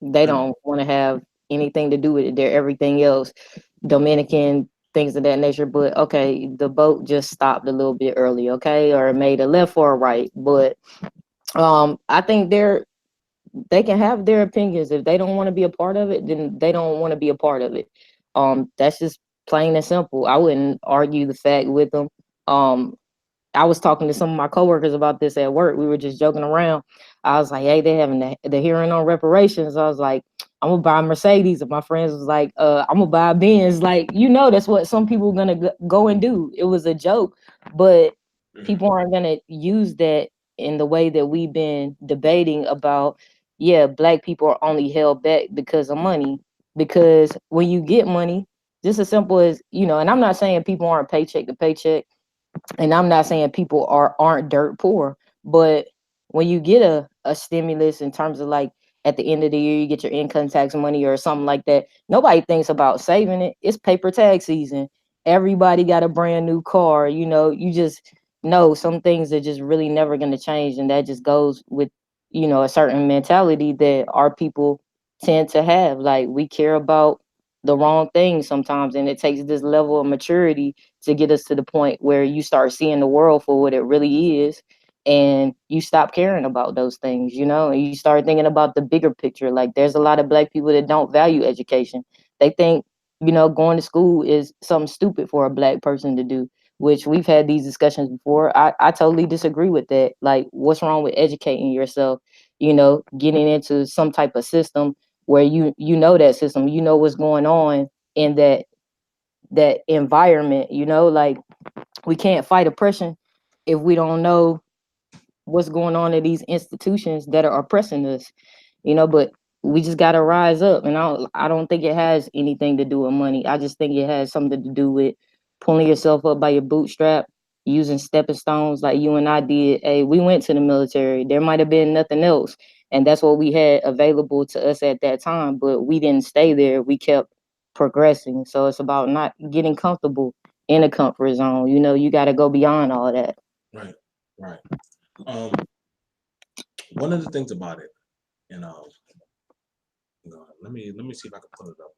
They don't want to have anything to do with it. They're everything else, Dominican, things of that nature. But okay, the boat just stopped a little bit early, okay, or made a left or a right. But I think they can have their opinions. If they don't want to be a part of it, then they don't want to be a part of it. That's just plain and simple. I wouldn't argue the fact with them. I was talking to some of my coworkers about this at work. We were just joking around. I was like, hey, they having the hearing on reparations. I was like, I'm gonna buy a Mercedes. And my friends was like, I'm gonna buy a Benz. Like, that's what some people are gonna go and do. It was a joke, but people aren't gonna use that in the way that we've been debating about. Yeah, black people are only held back because of money. Because when you get money, just as simple as, and I'm not saying people aren't paycheck to paycheck. And I'm not saying people aren't dirt poor, but when you get a stimulus in terms of like, at the end of the year you get your income tax money or something like that. Nobody thinks about saving it. It's paper tag season. Everybody got a brand new car. You just know some things are just really never going to change, and that just goes with a certain mentality that our people tend to have. Like, we care about the wrong things sometimes, and it takes this level of maturity to get us to the point where you start seeing the world for what it really is, and you stop caring about those things, and you start thinking about the bigger picture. Like, there's a lot of Black people that don't value education. They think going to school is something stupid for a Black person to do, which we've had these discussions before. I totally disagree with that. Like, what's wrong with educating yourself, getting into some type of system where that system, what's going on in that environment, like, we can't fight oppression if we don't know what's going on in these institutions that are oppressing us, but we just got to rise up. And I don't think it has anything to do with money. I just think it has something to do with pulling yourself up by your bootstrap, using stepping stones like you and I did. Hey, we went to the military. There might have been nothing else, and that's what we had available to us at that time, but we didn't stay there. We kept progressing. So it's about not getting comfortable in a comfort zone. You got to go beyond all that. Right. One of the things about it, let me see if I can pull it up.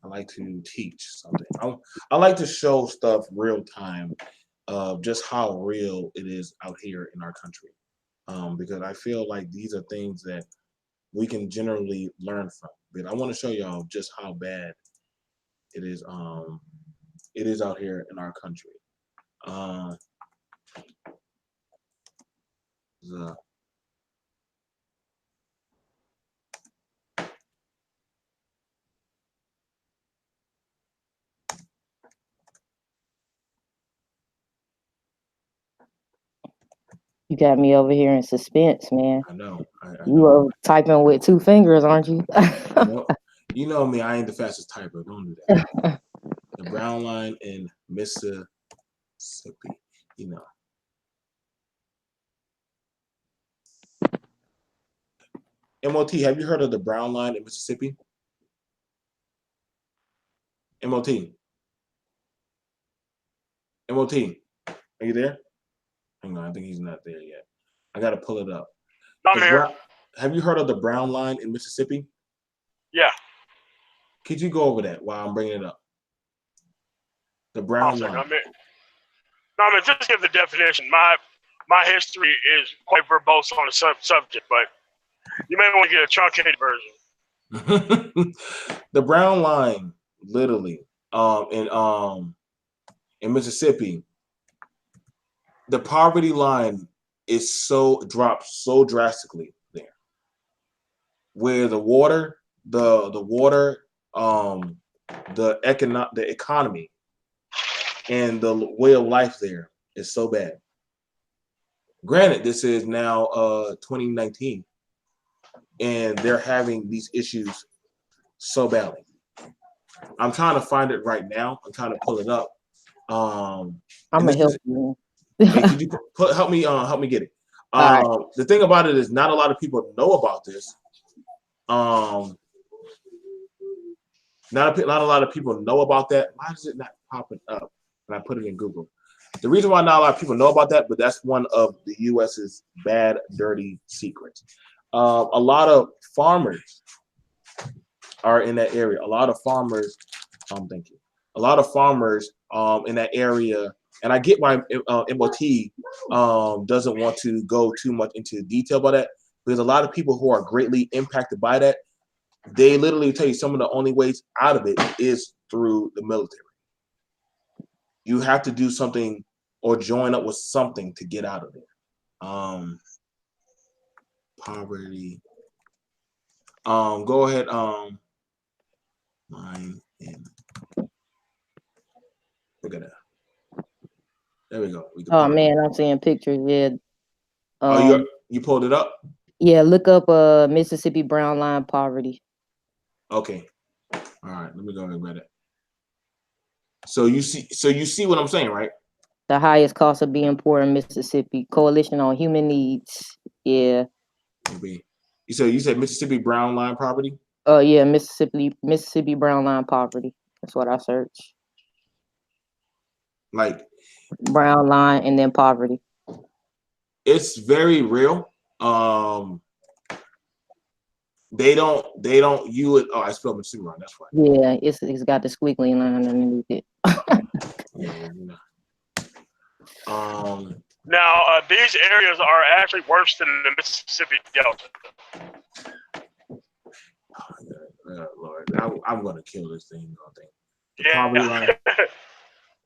I like to teach something. I like to show stuff real time of just how real it is out here in our country, because I feel like these are things that we can generally learn from. But I want to show y'all just how bad it is. It is out here in our country. You got me over here in suspense, man. I know. You are typing with 2 fingers, aren't you? You know me. I ain't the fastest typer. Don't do that. The Brown Line in Mississippi. MOT, have you heard of the Brown Line in Mississippi? MOT, are you there? Hang on, I think he's not there yet. I gotta pull it up. I'm here. Have you heard of the Brown Line in Mississippi? Yeah. Could you go over that while I'm bringing it up? The Brown Line. I mean, just give the definition. My history is quite verbose on the subject, but you may want to get a truncated version. The Brown Line, literally, in Mississippi, the poverty line is dropped so drastically there, where the economy and the way of life there is so bad. Granted, this is now 2019, and they're having these issues so badly. I'm trying to find it right now. I'm trying to pull it up. I'm gonna help you. Hey, could you help me get it? Right. The thing about it is not a lot of people know about this. Not a lot of people know about that. Why is it not popping up when I put it in Google? The reason why not a lot of people know about that, but that's one of the U.S.'s bad, dirty secrets. A lot of farmers are in that area. A lot of farmers, thank you. A lot of farmers in that area, and I get why MOT doesn't want to go too much into detail about that, because a lot of people who are greatly impacted by that, they literally tell you some of the only ways out of it is through the military. You have to do something or join up with something to get out of there. Poverty. Go ahead. Line in. Look at that. There we go. Oh man, I'm seeing pictures. Yeah. You pulled it up? Yeah. Look up Mississippi Brown Line poverty. Okay. All right. Let me go ahead and grab it. So you see what I'm saying, right? The highest cost of being poor in Mississippi. Coalition on Human Needs. Yeah. You said Mississippi Brown Line Poverty? Yeah, Mississippi Brown Line Poverty. That's what I searched. Like Brown line and then poverty. It's very real. They don't use it. Oh, I spelled Mississippi wrong. That's fine. Yeah, it's got the squiggly line underneath it. Yeah, you know. Now, these areas are actually worse than the Mississippi Delta. Lord, I'm gonna kill this thing. The Yeah. poverty line.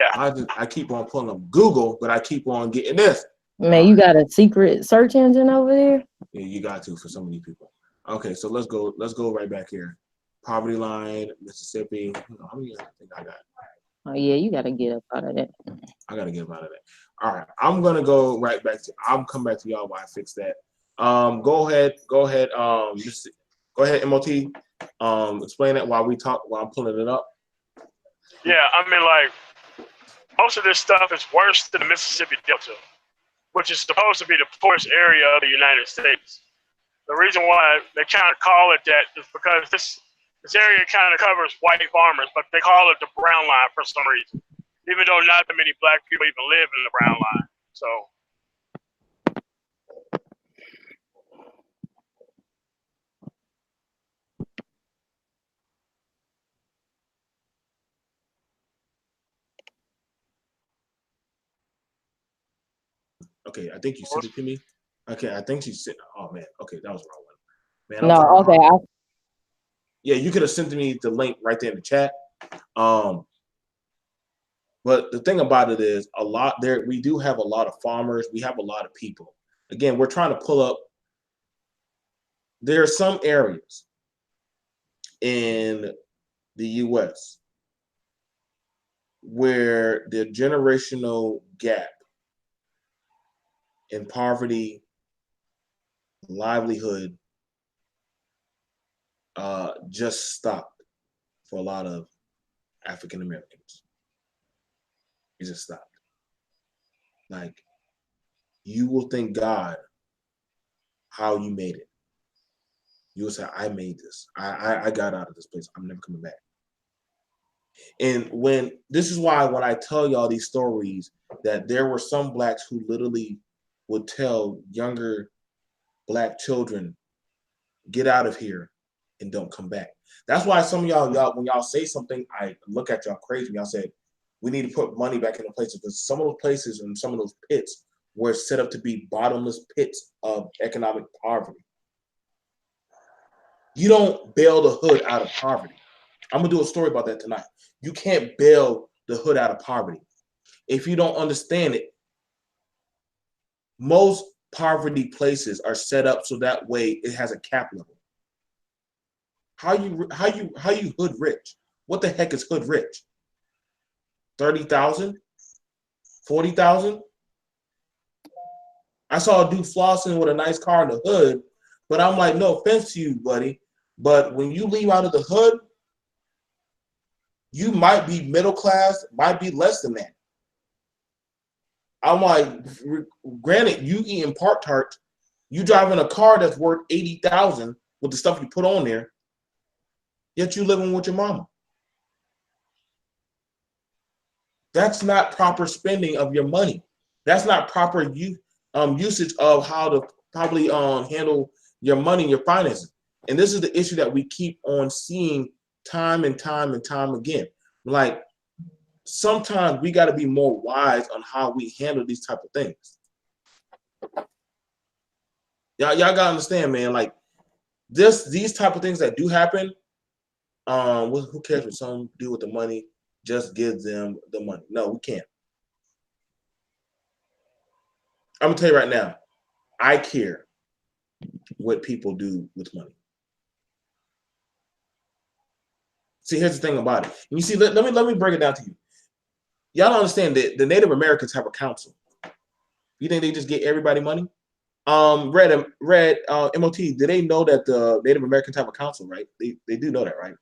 Yeah. I keep on pulling up Google, but I keep on getting this. Man, you got a secret search engine over there? Yeah, you got to for so many people. Okay, so let's go right back here. Poverty line, Mississippi. How many I think I got? Oh yeah, you gotta get up out of that. I gotta get up out of that. All right, I'm gonna go right back to. I'll come back to y'all while I fix that. Go ahead. Go ahead, MOT. Explain that while I'm pulling it up. Yeah, I mean, like, most of this stuff is worse than the Mississippi Delta, which is supposed to be the poorest area of the United States. The reason why they kind of call it that is because this area kind of covers white farmers, but they call it the brown line for some reason, even though not that many black people even live in the brown line. So. Okay, I think you sent it to me. Okay, I think she sent. Oh man, okay, that was the wrong one. Man, no, okay. Yeah, you could have sent me the link right there in the chat. But the thing about it is, we do have a lot of farmers. We have a lot of people. Again, we're trying to pull up. There are some areas in the U.S. where the generational gap in poverty, livelihood, just stopped for a lot of African Americans. It just stopped. Like, you will thank God how you made it. You will say, I made this. I got out of this place. I'm never coming back. And this is why when I tell y'all these stories, that there were some blacks who literally would tell younger black children, get out of here and don't come back. That's why some of y'all, when y'all say something, I look at y'all crazy. Y'all say, we need to put money back in the places, because some of those places and some of those pits were set up to be bottomless pits of economic poverty. You don't bail the hood out of poverty. I'm gonna do a story about that tonight. You can't bail the hood out of poverty. If you don't understand it, most poverty places are set up so that way it has a cap level. How you hood rich? What the heck is hood rich? 30,000? 40,000? I saw a dude flossing with a nice car in the hood, but I'm like, no offense to you, buddy, but when you leave out of the hood, you might be middle class, might be less than that. I'm like, granted, you eating Pop-Tarts, you driving a car that's worth 80,000 with the stuff you put on there, yet you living with your mama. That's not proper spending of your money. That's not proper usage of how to probably handle your money and your finances. And this is the issue that we keep on seeing time and time and time again. Like, sometimes we got to be more wise on how we handle these type of things. Y'all gotta understand, man. Like, these type of things that do happen. Who cares what some do with the money? Just give them the money. No, we can't. I'm gonna tell you right now, I care what people do with money. See, here's the thing about it. And you see, let me break it down to you. Y'all don't understand that the Native Americans have a council. You think they just get everybody money? Red, MOT, do they know that the Native Americans have a council, right? They do know that, right?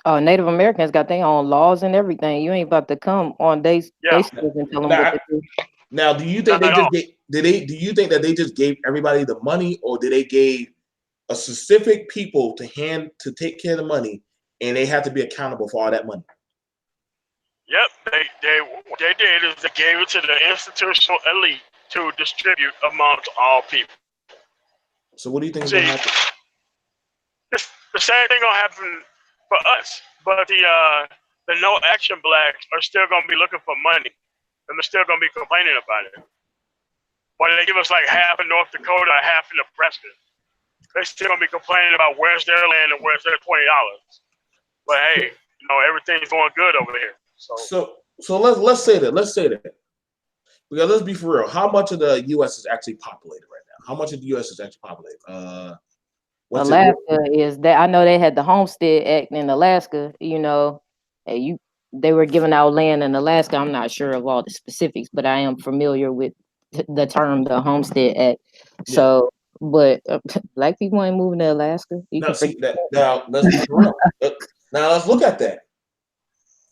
Oh, Native Americans got their own laws and everything. You ain't about to come on they and tell them what to do. Now, do you think Not at all. do you think that they just gave everybody the money, or did they gave a specific people to take care of the money, and they have to be accountable for all that money? Yep, what they did is they gave it to the institutional elite to distribute amongst all people. So what do you think is See, going to happen? the same thing gonna happen for us, but the no action blacks are still gonna be looking for money, and they're still gonna be complaining about it. But they give us like half of North Dakota, half of Nebraska. They're still gonna be complaining about where's their land and where's their $20. But hey, everything's going good over here. So let's say that. Because let's be for real. How much of the U.S. is actually populated right now? How much of the U.S. is actually populated? Alaska is that I know they had the Homestead Act in Alaska. They were giving out land in Alaska. I'm not sure of all the specifics, but I am familiar with the term the Homestead Act. Yeah. So, but black people ain't moving to Alaska. Now let's be for real. Now let's look at that.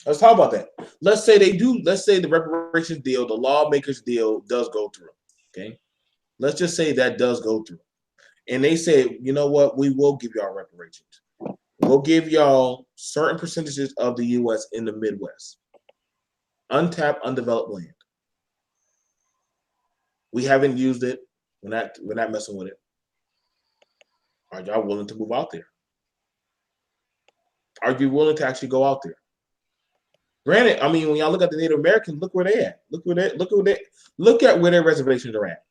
Let's talk about that. Let's say they do. Let's say the reparations deal, the lawmakers deal, does go through. Okay, let's just say that does go through. And they say, you know what? We will give y'all reparations. We'll give y'all certain percentages of the U.S. in the Midwest. Untapped, undeveloped land. We haven't used it. We're not messing with it. Are y'all willing to move out there? Are you willing to actually go out there? Granted, I mean, when y'all look at the Native Americans, look where they at. Look at where their reservations are at.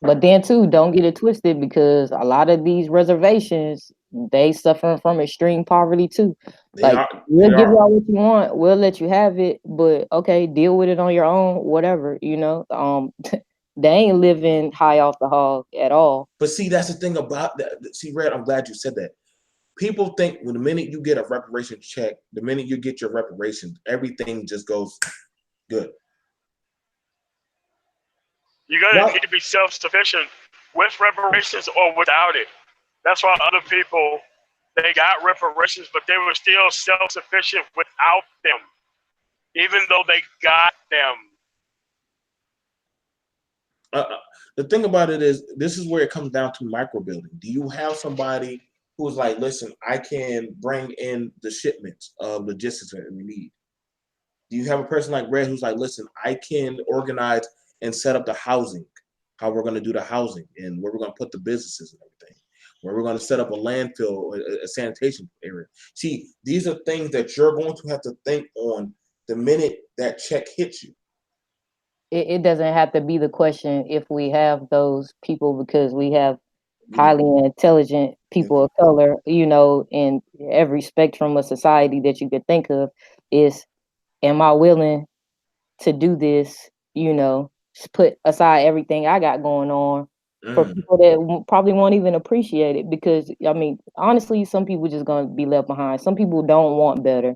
But then too, don't get it twisted, because a lot of these reservations, they suffering from extreme poverty too. We'll give y'all what you want, we'll let you have it, but okay, deal with it on your own, whatever, they ain't living high off the hog at all. But see, that's the thing about that. See, Red, I'm glad you said that. People think when the minute you get a reparation check, the minute you get your reparations, everything just goes good. You're going to need to be self-sufficient with reparations or without it. That's why other people, they got reparations, but they were still self-sufficient without them, even though they got them. The thing about it is, this is where it comes down to microbuilding. Do you have somebody who's like, listen, I can bring in the shipments of logistics that we need? Do you have a person like Red who's like, listen, I can organize and set up the housing, how we're going to do the housing and where we're going to put the businesses and everything, where we're going to set up a landfill or a sanitation area? See, these are things that you're going to have to think on the minute that check hits you. It doesn't have to be the question if we have those people, because we have highly intelligent people of color, in every spectrum of society that you could think of. Is, am I willing to do this, put aside everything I got going on for people that probably won't even appreciate it? Because, I mean, honestly, some people just going to be left behind. Some people don't want better.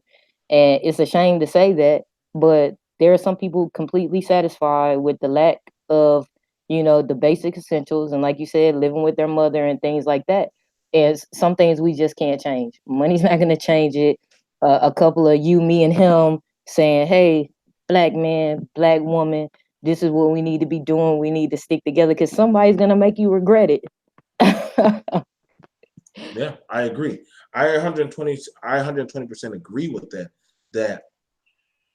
And it's a shame to say that, but there are some people completely satisfied with the lack of, the basic essentials. And like you said, living with their mother and things like that. And some things we just can't change. Money's not going to change it. A couple of you, me, and him saying, hey, black man, black woman, this is what we need to be doing. We need to stick together, because somebody's going to make you regret it. Yeah, I agree. I 120% agree with that. That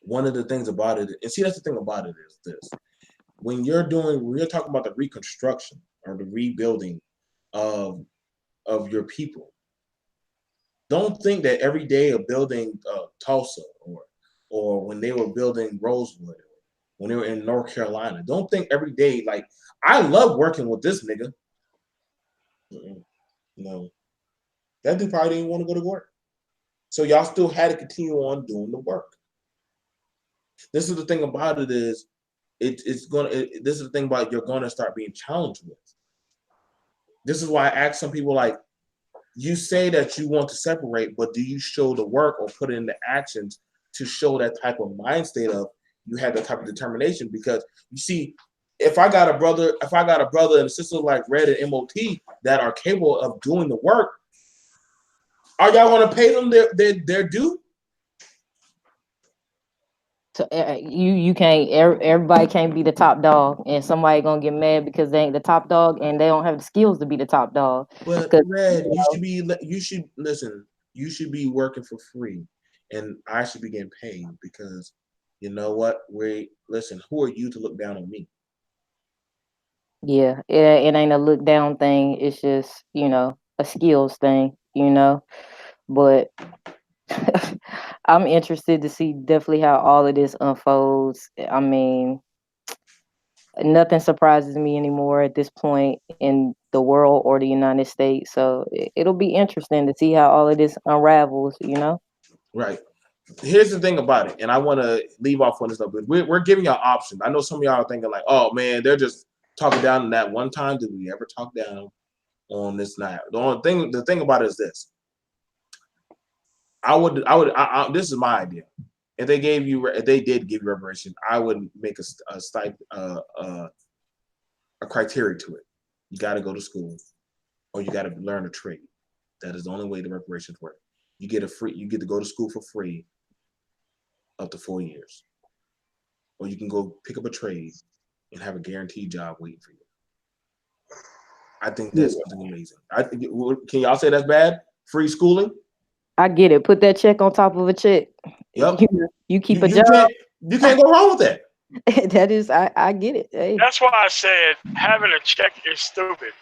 one of the things about it, and see, that's the thing about it is this: when you're talking about the reconstruction or the rebuilding of your people, don't think that every day of building Tulsa or when they were building Rosewood, when they were in North Carolina, don't think every day, like, I love working with this nigga. No. That dude probably didn't want to go to work. So y'all still had to continue on doing the work. This is the thing about it is, this is the thing about you're going to start being challenged with. This is why I ask some people, like, you say that you want to separate, but do you show the work or put in the actions to show that type of mind state of you have that type of determination? Because you see, if I got a brother and a sister like Red and MOT that are capable of doing the work, are y'all going to pay them their due? So you can't. Everybody can't be the top dog, and somebody gonna get mad because they ain't the top dog, and they don't have the skills to be the top dog. But Red, you should listen. You should be working for free, and I should be getting paid because you know what? Listen. Who are you to look down on me? Yeah, it ain't a look down thing. It's just a skills thing. But I'm interested to see definitely how all of this unfolds. I mean, nothing surprises me anymore at this point in the world or the United States. So it'll be interesting to see how all of this unravels. Right. Here's the thing about it, and I want to leave off on this stuff, but we're giving y'all options. I know some of y'all are thinking like, oh man, they're just talking down on that one time. Did we ever talk down on this now? The thing about it is this. This is my idea. If they did give you reparation, I would make a criteria to it. You got to go to school, or you got to learn a trade. That is the only way the reparations work. You get to go to school for free up to 4 years, or you can go pick up a trade and have a guaranteed job waiting for you. I think that's something amazing. Can y'all say that's bad? Free schooling? I get it. Put that check on top of a check. Yep. You keep a job. You can't go wrong with that. That is, I get it. Hey. That's why I said having a check is stupid.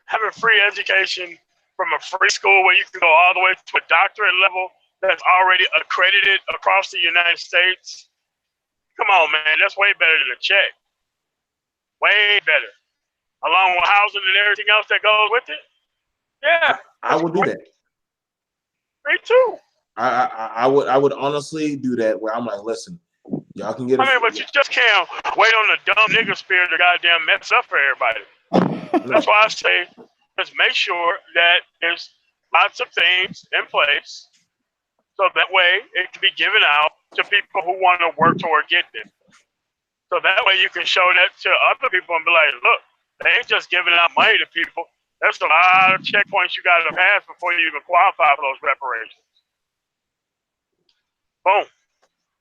Having free education from a free school where you can go all the way to a doctorate level that's already accredited across the United States. Come on, man. That's way better than a check. Way better. Along with housing and everything else that goes with it. Yeah. I would do that. Me too. I would honestly do that where I'm like, listen, y'all can get but you just can't wait on the dumb nigga spirit to goddamn mess up for everybody. That's why I say just make sure that there's lots of things in place so that way it can be given out to people who want to work toward getting it. So that way you can show that to other people and be like, look, they ain't just giving out money to people. There's a lot of checkpoints you got to pass before you even qualify for those reparations. Boom.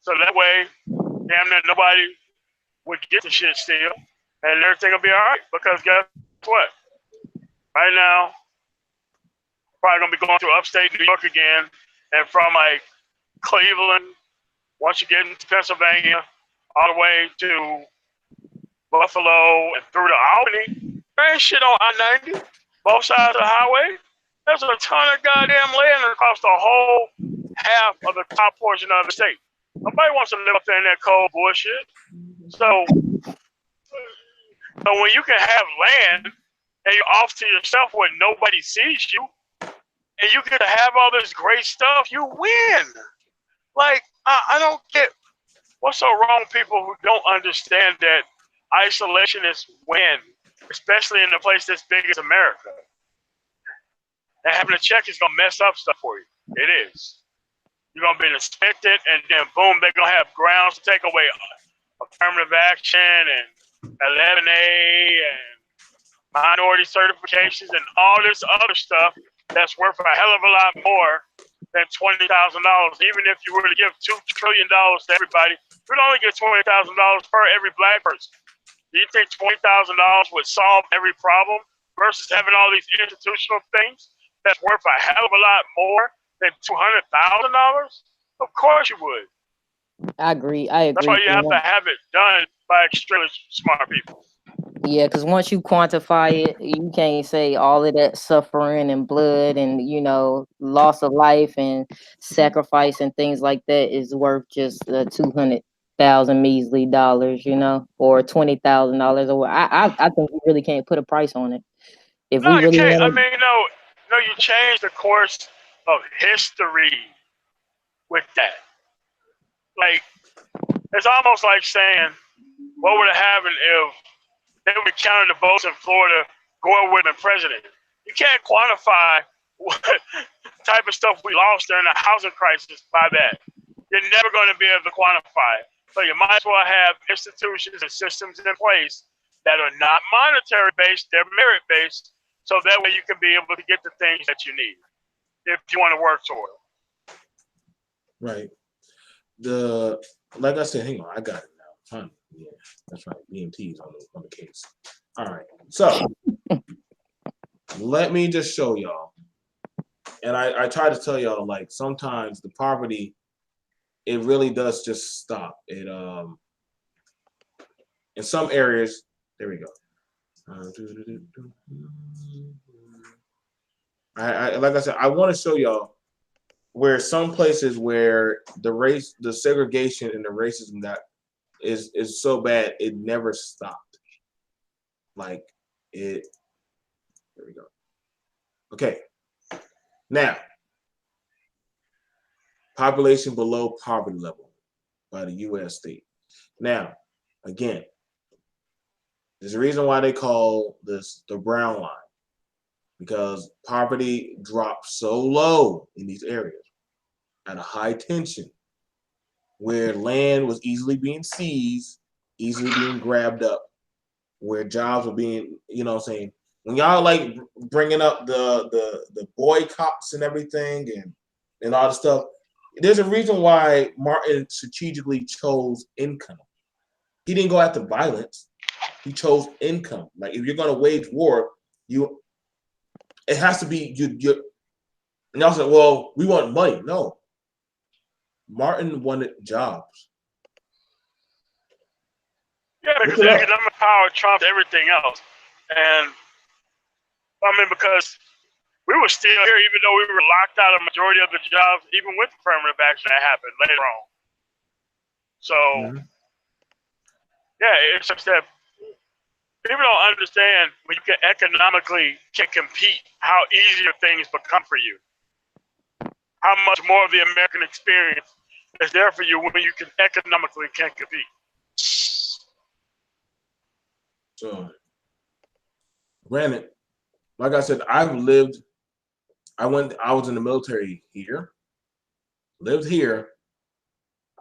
So that way, damn near nobody would get the shit still, and everything will be all right. Because guess what? Right now, probably gonna be going through upstate New York again, and from like Cleveland, once you get into Pennsylvania, all the way to Buffalo and through to Albany, there ain't shit on I-90. Both sides of the highway. There's a ton of goddamn land across the whole half of the top portion of the state. Nobody wants to live up there in that cold bullshit. So when you can have land and you're off to yourself where nobody sees you, and you get to have all this great stuff, you win. Like, I don't get what's so wrong with people who don't understand that isolationists win, especially in a place that's big as America. And having a check is going to mess up stuff for you. It is. You're going to be inspected, and then boom, they're going to have grounds to take away affirmative action and 11A and minority certifications and all this other stuff that's worth a hell of a lot more than $20,000. Even if you were to give $2 trillion to everybody, you'd only get $20,000 per every black person. Do you think $20,000 would solve every problem versus having all these institutional things that's worth a hell of a lot more than $200,000? Of course you would. I agree. That's why you have to have it done by extremely smart people. Yeah, because once you quantify it, you can't say all of that suffering and blood and loss of life and sacrifice and things like that is worth just $200,000 measly dollars, or $20,000. Or I think we really can't put a price on it. If no, we really you can't. wanna... No, you change the course of history with that. Like, it's almost like saying, what would have happened if they would have counted the votes in Florida, Gore would have been president? You can't quantify what type of stuff we lost during the housing crisis by that. You're never going to be able to quantify it. So you might as well have institutions and systems in place that are not monetary based, they're merit based, so that way you can be able to get the things that you need if you want to work toward them. Right. like I said, hang on, I got it now. Yeah, that's right. BMT is on the case. All right, so let me just show y'all. And I try to tell y'all, like, sometimes the poverty, it really does just stop. It in some areas, there we go. I like I said, I want to show y'all where some places where the segregation and the racism that is so bad, it never stopped. Like it. There we go. Okay. Now, population below poverty level by the U.S. state. Now, again, there's a reason why they call this the brown line, because poverty dropped so low in these areas at a high tension where land was easily being seized, easily being grabbed up, where jobs were being, you know what I'm saying? When y'all like bringing up the boycotts and everything and all the stuff, there's a reason why Martin strategically chose income. He didn't go after violence. He chose income. Like if you're going to wage war, it has to be you. And y'all said, well, we want money. No, Martin wanted jobs. Yeah, because economic power trumps everything else, and I mean because we were still here, even though we were locked out of the majority of the jobs, even with affirmative action that happened later on. So, yeah, it's just that people don't understand when you can economically compete, how easier things become for you. How much more of the American experience is there for you when you can economically can't compete. So, granted, like I said, I was in the military here, lived here,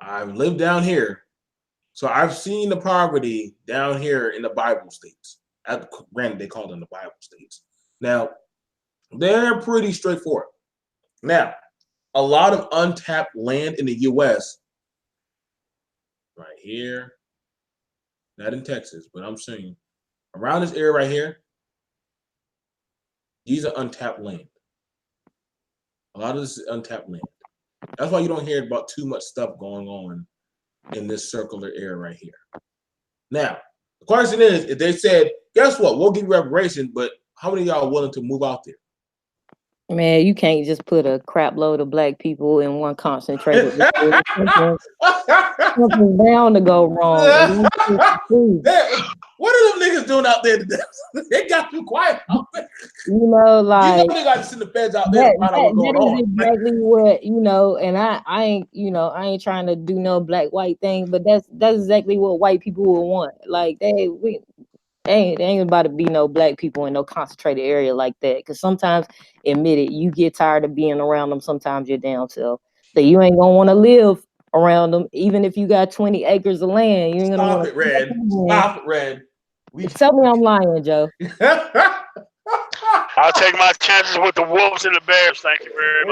I've lived down here. So I've seen the poverty down here in the Bible states. Granted, they call them the Bible states. Now, they're pretty straightforward. Now, a lot of untapped land in the U.S., right here, not in Texas, but I'm saying around this area right here, these are untapped land. A lot of this is untapped land. That's why you don't hear about too much stuff going on in this circular area right here. Now, the question is, if they said, guess what, we'll give you reparations, but how many of y'all are willing to move out there? Man, you can't just put a crap load of black people in one concentrated. Something's bound to go wrong. What are them niggas doing out there today? They got too quiet out there. You know, like, you know they got to send the feds out there to find out what's going on. That is exactly what, you know, and I ain't, you know, I ain't trying to do no black-white thing, but that's exactly what white people will want. Like, they ain't about to be no black people in no concentrated area like that. Because sometimes, admit it, you get tired of being around them. Sometimes you're damn self. So you ain't gonna want to live around them, even if you got 20 acres of land. You ain't gonna want to. Stop it, Red. Tell me I'm lying, Joe. I'll take my chances with the wolves and the bears. Thank you very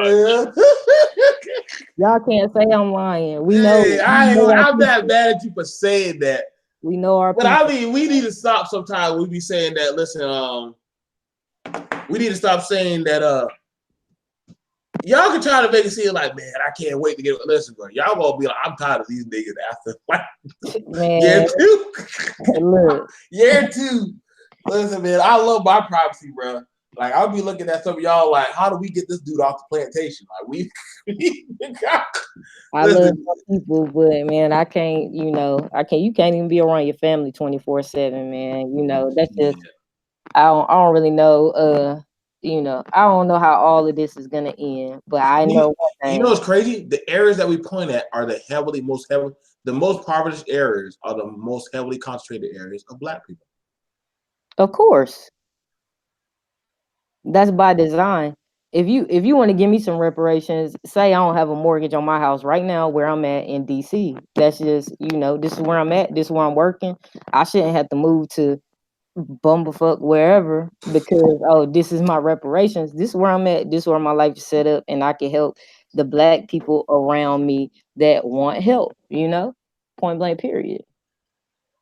much. Y'all can't say I'm lying. We know. I'm not mad at you for saying that. We know our. But people. I mean, we need to stop sometime. We be saying that. Listen, we need to stop saying that. Y'all can try to make it seem like, man, I can't wait to get. Listen, bro, y'all gonna be like, I'm tired of these niggas after year two. Look. Year two. Listen, man, I love my privacy, bro. Like, I'll be looking at some of y'all like, how do we get this dude off the plantation? Like, I love people, but man, I can't. You know, you can't even be around your family 24/7, man. You know, that's just. I don't really know. You know, I don't know how all of this is gonna end, but I know one thing. You know what's crazy? The areas that we point at are the most impoverished areas are the most heavily concentrated areas of Black people. Of course, that's by design. If you want to give me some reparations, say I don't have a mortgage on my house right now where I'm at in DC. That's just, you know, this is where I'm at. This is where I'm working. I shouldn't have to move to bumblefuck wherever because this is my reparations. This is where I'm at. This is where my life is set up, and I can help the Black people around me that want help. You know. Point blank. Period.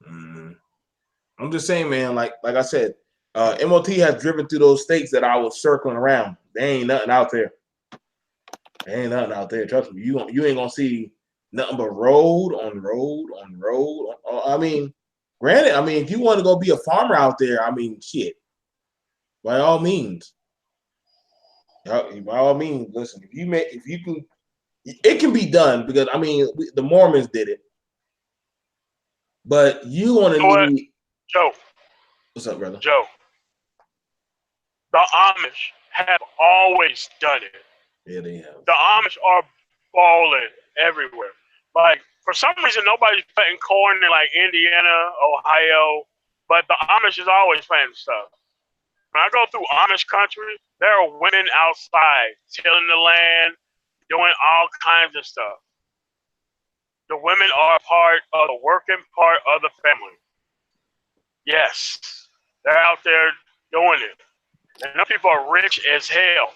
I'm just saying, man. Like I said, MOT has driven through those states that I was circling around. There ain't nothing out there. There ain't nothing out there. Trust me. You ain't gonna see nothing but road on road on road. I mean, granted, I mean, if you want to go be a farmer out there, I mean, shit. By all means. By all means, listen. If you can, it can be done because I mean, the Mormons did it. But you want to need Joe. What's up, brother? Joe. The Amish have always done it. Yeah, they have. The Amish are balling everywhere. Like, for some reason, nobody's planting corn in, like, Indiana, Ohio, but the Amish is always planting stuff. When I go through Amish country, there are women outside tilling the land, doing all kinds of stuff. The women are part of the working part of the family. Yes, they're out there doing it. And them people are rich as hell.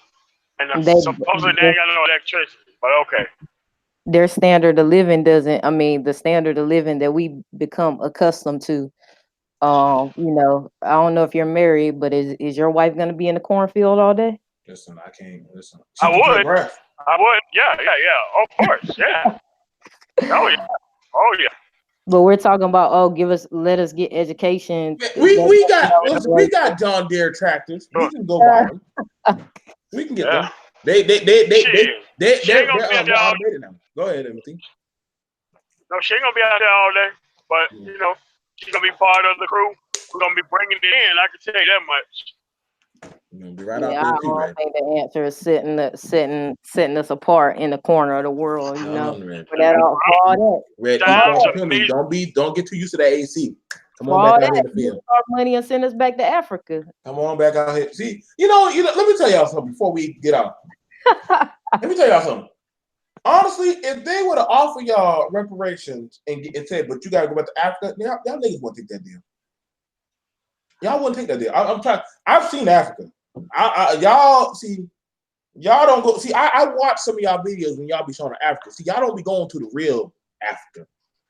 And supposedly they ain't got no electricity, but okay. Their standard of living doesn't, I mean, the standard of living that we become accustomed to. You know, I don't know if you're married, but is your wife going to be in the cornfield all day? Listen, I can't listen. I would. Yeah. Of course. Yeah. Oh yeah. Oh yeah. But we're talking about let us get education. We got John Deere tractors. We can go buy them. We can get them. They're automated now. Go ahead, Timothy. No, she ain't gonna be out there all day, but you know, she's gonna be part of the crew. We're gonna be bringing it in. I can tell you that much. You're gonna be right out there too, right? I think the answer is setting us apart in the corner of the world. You know, for that all that. Don't get too used to that AC. Come on back out here in the field. Our money and send us back to Africa. Come on back out here. See, you know. Let me tell y'all something before we get out. Let me tell y'all something. Honestly, if they were to offer y'all reparations and say, but you gotta go back to Africa, y'all niggas wouldn't take that deal. Y'all wouldn't take that deal. I'm trying. I've seen Africa. Y'all don't go. See, I watch some of y'all videos when y'all be showing Africa. See, y'all don't be going to the real Africa.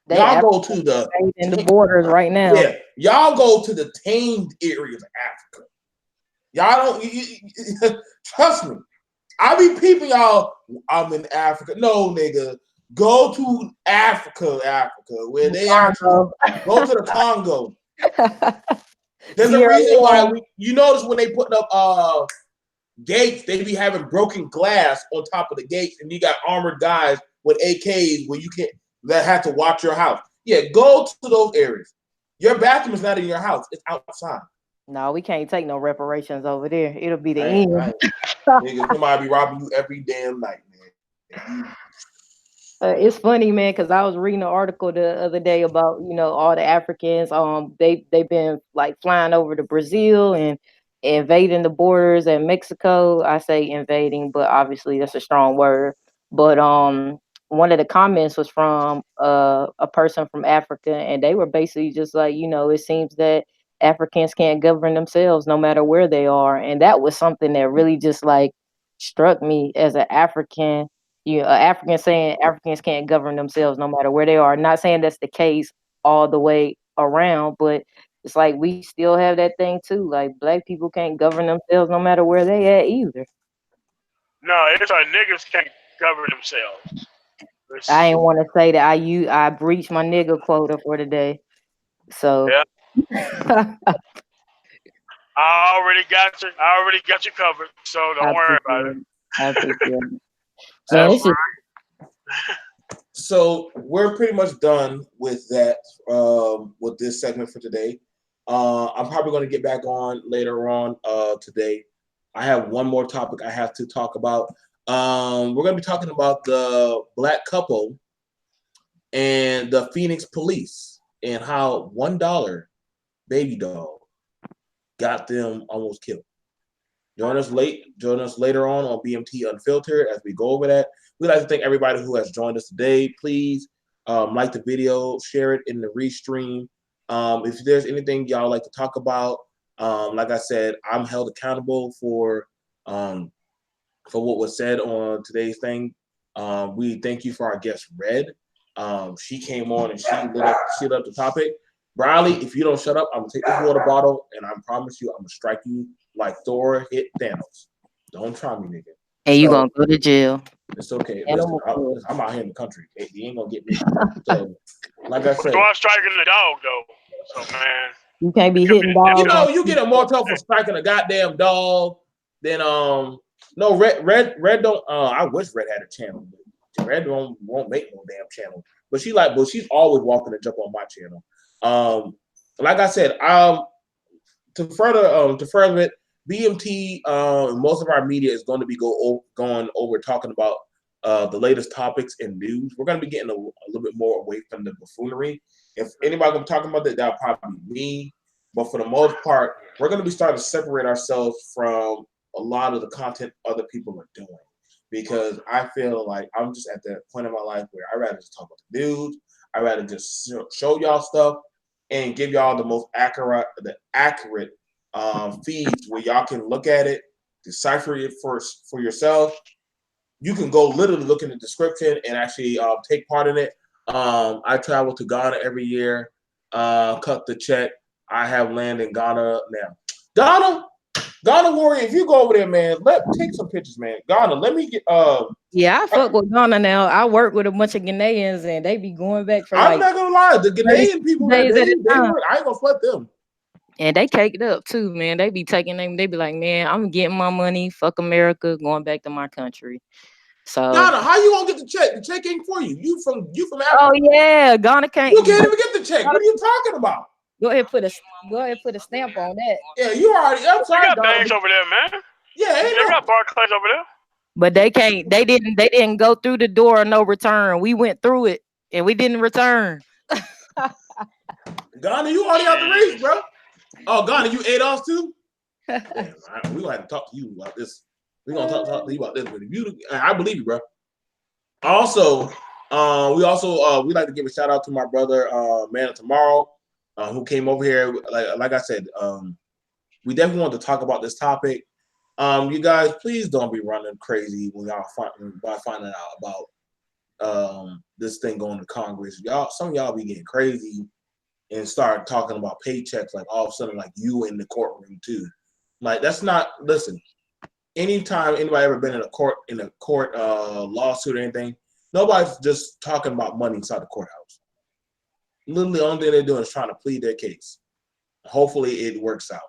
Y'all go to the borders right now. Yeah, y'all go to the tamed areas of Africa. Y'all don't trust me. I be peeping y'all. I'm in Africa. No, nigga. Go to Africa, where they actually go to the Congo. There's a reason why you notice when they put up gates, they be having broken glass on top of the gates, and you got armored guys with AKs where that have to watch your house. Yeah, go to those areas. Your bathroom is not in your house; it's outside. No, we can't take no reparations over there. It'll be the end. Right. Nigga, somebody be robbing you every damn night, man. It's funny, man, because I was reading an article the other day about all the Africans. They've been like flying over to Brazil and invading the borders and Mexico. I say invading, but obviously that's a strong word. But one of the comments was from a person from Africa, and they were basically just like, it seems that Africans can't govern themselves no matter where they are, and that was something that really just like struck me as an African. African saying Africans can't govern themselves no matter where they are. Not saying that's the case all the way around, but it's like we still have that thing too. Like black people can't govern themselves no matter where they at either. No, it's like niggas can't govern themselves. I ain't want to say that I breached my nigga quota for today. So yeah. I already got you covered. So don't worry about it. I appreciate it. Man, so we're pretty much done with that, with this segment for today. I'm probably going to get back on later on today. I have one more topic I have to talk about. We're going to be talking about the black couple and the Phoenix police and how $1 baby doll got them almost killed. Join us later on BMT Unfiltered as we go over that. We'd like to thank everybody who has joined us today. Please like the video, share it in the restream. If there's anything y'all like to talk about, like I said, I'm held accountable for what was said on today's thing. We thank you for our guest Red. She came on and she lit up the topic. Briley, if you don't shut up, I'm gonna take this water bottle and I promise you I'm gonna strike you like Thor hit Thanos. Don't try me, nigga. And you gonna go to jail. It's okay. Listen, I'm out here in the country. They ain't gonna get me. So, like I said, I'm striking the dog though. So man, you can't be hitting dogs. You know, you get a more trouble for striking a goddamn dog than No, Red don't. I wish Red had a channel. But Red won't make no damn channel. But she's always walking to jump on my channel. Like I said, to further it, BMT, most of our media is going to be going over talking about the latest topics and news. We're going to be getting a little bit more away from the buffoonery. If anybody going to be talking about that, that'll probably be me. But for the most part, we're going to be starting to separate ourselves from a lot of the content other people are doing. Because I feel like I'm just at that point in my life where I'd rather just talk about the news. I'd rather just show y'all stuff and give y'all the most accurate feeds where y'all can look at it, decipher it for yourself. You can go literally look in the description and actually take part in it. I travel to Ghana every year, cut the check. I have land in Ghana now. Ghana Warrior, if you go over there, man, take some pictures, man. Ghana, let me get Yeah, I fuck with Ghana now. I work with a bunch of Ghanaians and they be going back for I'm not gonna lie, the Ghanaian people they work, I ain't gonna sweat them. And they caked up too, man. They be taking them, they be like, man, I'm getting my money, fuck America, going back to my country. So Ghana, how you gonna get the check? The check ain't for you. You from Africa. Oh yeah, Ghana can't. You can't even get the check. What are you talking about? Go ahead, put a stamp on that. Yeah, you already. I'm sorry, got banks over there, man. Yeah, they got Barclays over there. But they can't. They didn't go through the door of no return. We went through it and we didn't return. Ghana, you already out the race, bro. Oh, Ghana, you ate off too? Damn, we gonna have to talk to you about this. We're gonna talk to you about this. But I believe you, bro. Also, we like to give a shout out to my brother, Man of Tomorrow, who came over here. Like I said, we definitely want to talk about this topic. You guys, please don't be running crazy when y'all finding out about this thing going to Congress. Some of y'all be getting crazy and start talking about paychecks like all of a sudden like you in the courtroom too. Like that's not. Listen, anytime anybody ever been in a court lawsuit or anything, nobody's just talking about money inside the courthouse. Literally, the only thing they're doing is trying to plead their case. Hopefully, it works out.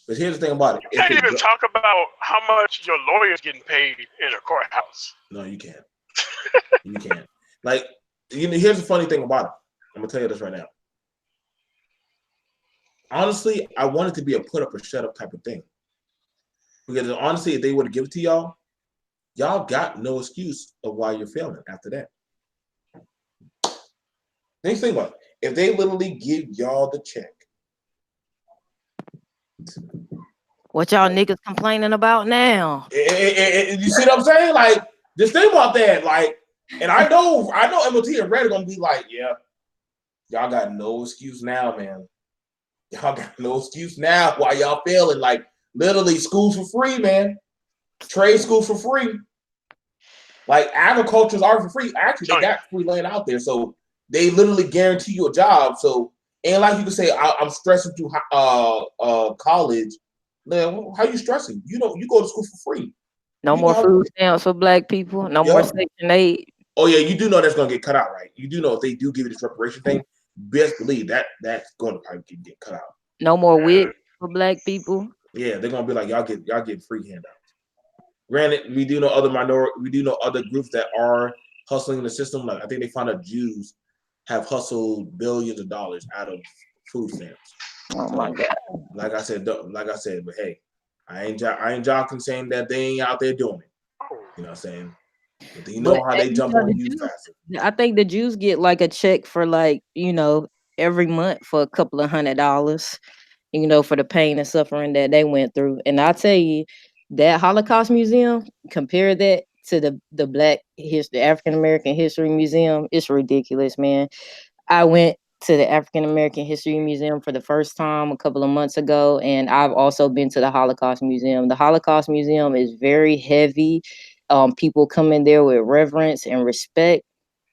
But here's the thing about it: you can't even talk about how much your lawyer's getting paid in a courthouse. No, you can't. You can't. Like, here's the funny thing about it. I'm gonna tell you this right now. Honestly, I want it to be a put up or shut up type of thing. Because honestly, if they would have given it to y'all, y'all got no excuse of why you're failing after that. Think about it. If they literally give y'all the check. What y'all niggas complaining about now? You see what I'm saying? Like, just think about that. Like, and I know MOT and Red are gonna be like, yeah, y'all got no excuse now, man. Y'all got no excuse now why y'all failing. Like, literally, schools for free, man. Trade school for free. Like, agriculture's are for free. Actually, they got free land out there, so they literally guarantee you a job. So, and like you can say, I'm stressing through college. Man, how you stressing? You go to school for free. No more food stamps for black people. No more Section 8. Oh yeah, you do know that's gonna get cut out, right? You do know if they do give you this reparation thing, best believe that's going to probably get cut out. No more WIC for black people. Yeah, they're gonna be like, y'all get free handouts. Granted, we do know other groups that are hustling in the system. Like I think they found out Jews have hustled billions of dollars out of food stamps. Oh my God! Like I said, but hey, I ain't joking saying that they ain't out there doing it. You know what I'm saying? But you know how they jump on you faster. I think the Jews get like a check for every month for a couple of $100, for the pain and suffering that they went through. And I tell you, that Holocaust Museum, compare that to the Black History, African American History Museum, it's ridiculous, man. I went to the African American History Museum for the first time a couple of months ago, and I've also been to the Holocaust Museum. The Holocaust Museum is very heavy. People come in there with reverence and respect.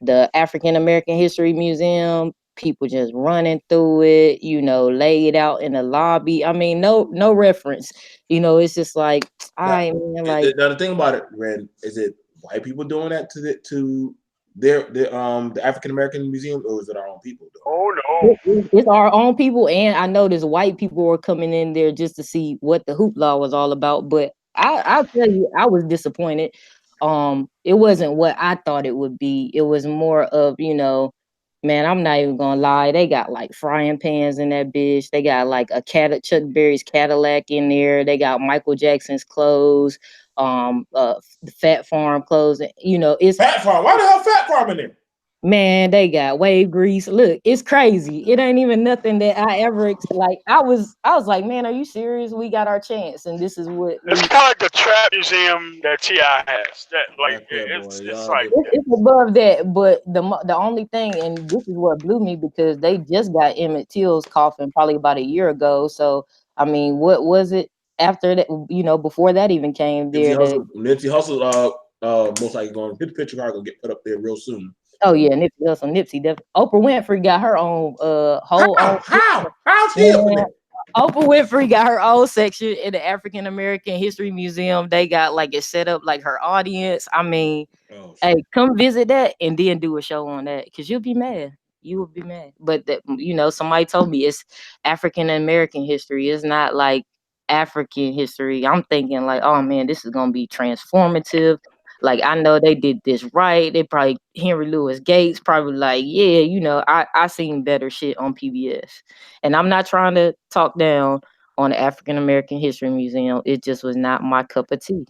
the African American History Museum, people just running through it, laid out in the lobby. I mean, no reference. It's just like, Now, man, like, now the thing about it, Red, is it white people doing that to the African American Museum, or is it our own people doing Oh no, it's our own people, and I noticed white people were coming in there just to see what the hoopla was all about. But I'll tell you, I was disappointed. It wasn't what I thought it would be. It was more of, man, I'm not even gonna lie. They got like frying pans in that bitch. They got like a Chuck Berry's Cadillac in there. They got Michael Jackson's clothes, the Fat Farm clothes. It's Fat Farm? Why the hell Fat Farm in there? Man, they got wave grease. Look, it's crazy. It ain't even nothing that I ever like. I was like, man, are you serious? We got our chance, and this is what it's kind of like the trap museum that T.I. has. That like it's like it's above that. But the only thing, and this is what blew me, because they just got Emmett Till's coffin probably about a year ago. So I mean, what was it after that? Before that even came there. Nipsey Hussle, most likely going to hit the picture card, gonna get put up there real soon. Oh yeah, Nipsey Hussle, definitely. Oprah Winfrey got her own How's he up in there? Oprah Winfrey got her own section in the African American History Museum. They got like it set up like her audience. I mean, hey, come visit that and then do a show on that, because you'll be mad. You will be mad. But that, somebody told me it's African American history. It's not like African history. I'm thinking like, oh man, this is gonna be transformative. Like, I know they did this right. They probably Henry Louis Gates probably like, yeah, I seen better shit on PBS. And I'm not trying to talk down on the African American History Museum. It just was not my cup of tea.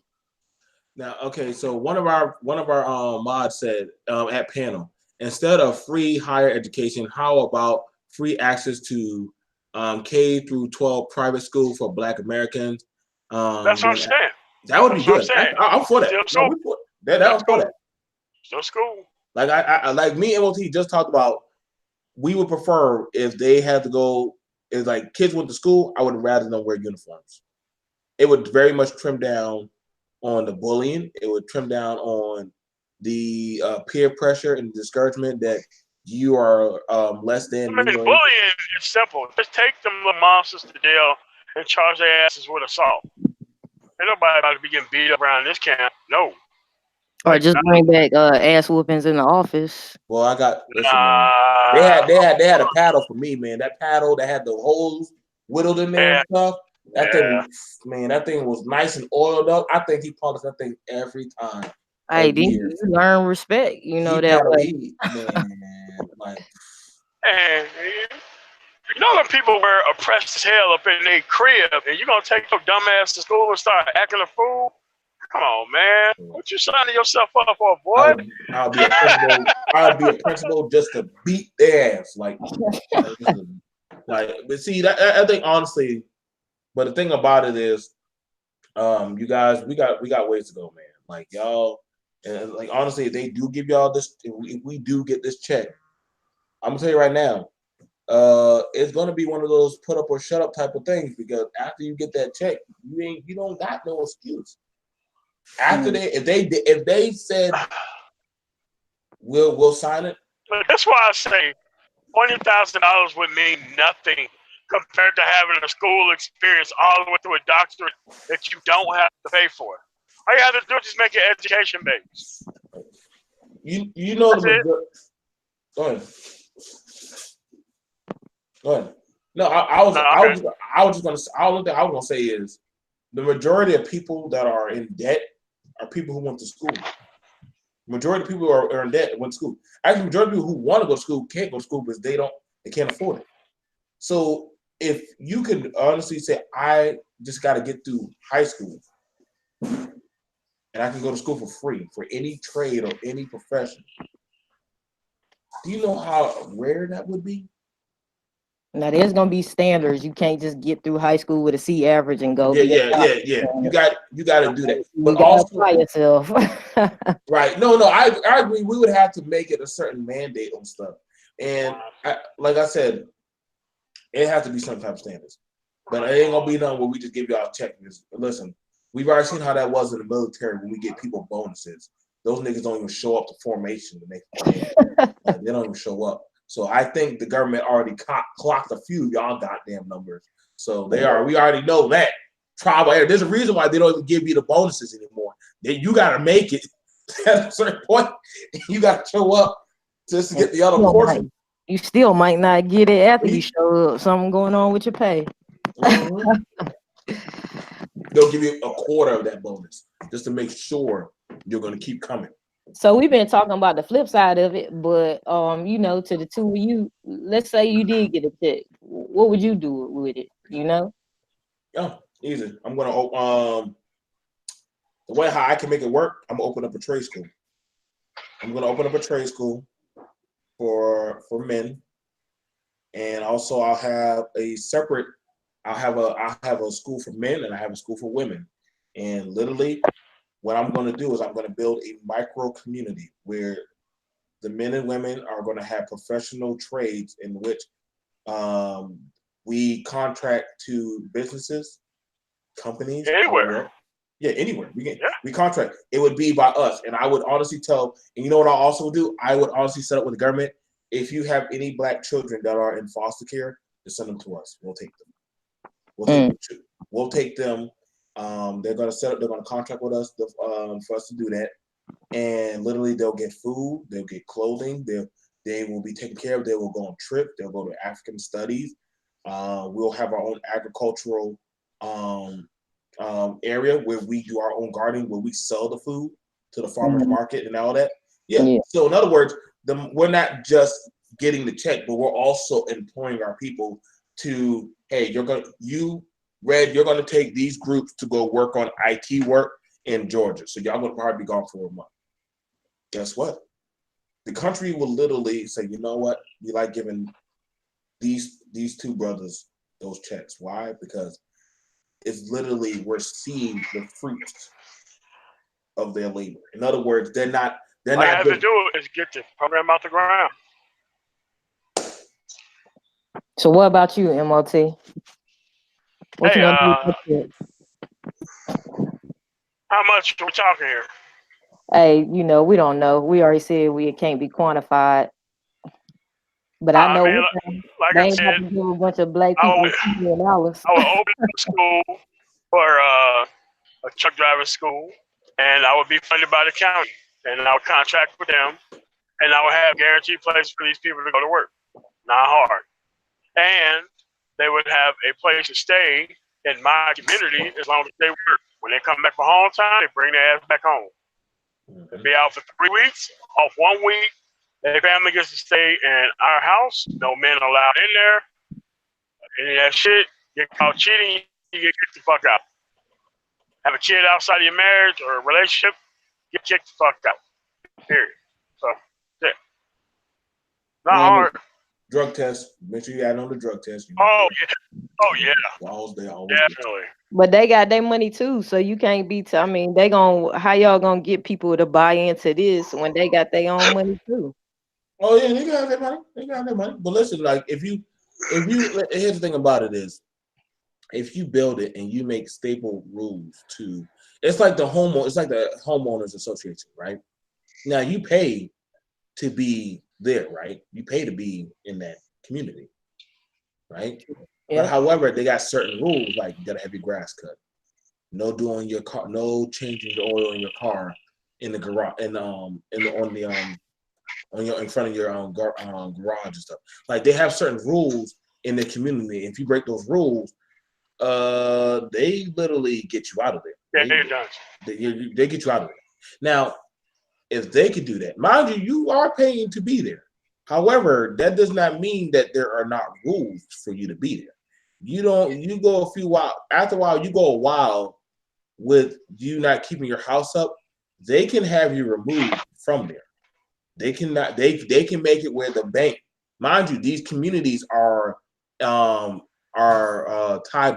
Now, okay, so one of our mods said at panel, instead of free higher education, how about free access to K through 12 private school for Black Americans? That's what I'm saying. That would be good. I'm for that. I'm for that. Still school. Like I like me and MOT just talked about. We would prefer if they had to go. If like kids went to school, I would rather them wear uniforms. It would very much trim down on the bullying. It would trim down on the peer pressure and discouragement that you are less than. I mean, bullying is simple. Just take them little monsters to jail and charge their asses with assault. Ain't nobody about to be getting beat up around this camp. No. Or just bring back ass whoopings in the office. Well, I got they had a paddle for me, man. That paddle that had the holes whittled in there and stuff. That thing was nice and oiled up. I think he polished that thing every time. Hey, did you learn respect? That way. And you know when people were oppressed as hell up in their crib, and you gonna take your dumb ass to school and start acting a fool? Come on, man. What you signing yourself up for, boy? I'll be a principal just to beat their ass. But see, I think honestly, but the thing about it is, you guys, we got ways to go, man. Like y'all, and like honestly, if they do give y'all this, if we do get this check, I'm gonna tell you right now, it's gonna be one of those put up or shut up type of things, because after you get that check, you don't got no excuse. After if they said we'll sign it. But that's why I say $20,000 would mean nothing compared to having a school experience all the way through a doctorate that you don't have to pay for. All you have to do is just make it education based. You know the Go ahead. Go ahead. No, I was gonna say is the majority of people that are in debt are people who went to school. Majority of people who are in debt went to school. Actually, majority of people who want to go to school can't go to school because they can't afford it. So if you can honestly say, I just got to get through high school and I can go to school for free for any trade or any profession, do you know how rare that would be? Now there's gonna be standards. You can't just get through high school with a C average and go. Yeah. You got to do that. But you also apply yourself. Right. No. I agree. We would have to make it a certain mandate on stuff, and like I said, it has to be some type of standards. But it ain't gonna be nothing where we just give y'all a check. Listen, we've already seen how that was in the military when we get people bonuses. those niggas don't even show up to formation to make like, they don't even show up. So I think the government already clocked a few y'all goddamn numbers. So we already know that. Tribal area. There's a reason why they don't even give you the bonuses anymore. You got to make it at a certain point. You got to show up just to get the other portion. You still might not get it after you show up. Something going on with your pay. Mm-hmm. They'll give you a quarter of that bonus just to make sure you're going to keep coming. So we've been talking about the flip side of it, but you know, to the two of you, let's say you did get a check, what would you do with it? You know? Yeah, easy. I'm gonna the way how I can make it work. I'm gonna open up a trade school. I'm gonna open up a trade school for men, and also I'll have a separate. I'll have a school for men and I have a school for women, and literally. What I'm going to do is I'm going to build a micro community where the men and women are going to have professional trades in which we contract to businesses, companies, anywhere. Anywhere we contract. It would be by us, and I would honestly tell. And you know what I also would do? I would honestly set up with the government. If you have any black children that are in foster care, just send them to us. We'll take them. We'll take them. They're gonna set up. They're gonna contract with us for us to do that, and literally they'll get food, they'll get clothing, they will be taken care of. They will go on trips. They'll go to African studies. We'll have our own agricultural area where we do our own gardening, where we sell the food to the farmers market and all that. Yeah. So in other words, we're not just getting the check, but we're also employing our people to, hey, Red, you're going to take these groups to go work on IT work in Georgia. So y'all going to probably be gone for a month. Guess what? The country will literally say, you know what? We like giving these two brothers those checks. Why? Because it's literally we're seeing the fruits of their labor. In other words, they're not. All you have to do is get the program out the ground. So what about you, MOT? What you gonna do? How much are we talking here? Hey, you know, we don't know. We already said it can't be quantified. But I know like they I ain't said, have to give a bunch of black people $2 million. I would open a school for a truck driver school, and I would be funded by the county, and I would contract with them, and I would have guaranteed places for these people to go to work. Not hard. And they would have a place to stay in my community as long as they work. When they come back for home time, they bring their ass back home. They'll be out for 3 weeks, off 1 week. Their family gets to stay in our house. No men allowed in there. Any of that shit, get caught cheating, you get kicked the fuck out. Have a kid outside of your marriage or a relationship, get kicked the fuck out. Period. So, yeah. Not hard. Drug test. Make sure you add on the drug test. Oh, yeah. Always definitely. But they got their money too, so you can't be. I mean, how y'all gonna get people to buy into this when they got their own money too? Oh yeah, they got their money. They got their money. But listen, like if you, here's the thing about it is, if you build it and you make staple rules to, it's like the homeowners association, right? Now you pay to be there, right? You pay to be in that community, right? Yeah. But however, they got certain rules, like you gotta have your grass cut, no doing your car, no changing the oil in your car in the garage, in front of your garage and stuff. Like they have certain rules in the community. If you break those rules, they literally get you out of there. Yeah, they get you out of there. Now, if they could do that, mind you, you are paying to be there. However, that does not mean that there are not rules for you to be there. You go after a while, you go a while with you not keeping your house up, they can have you removed from there. They can make it where the bank, mind you, these communities are tied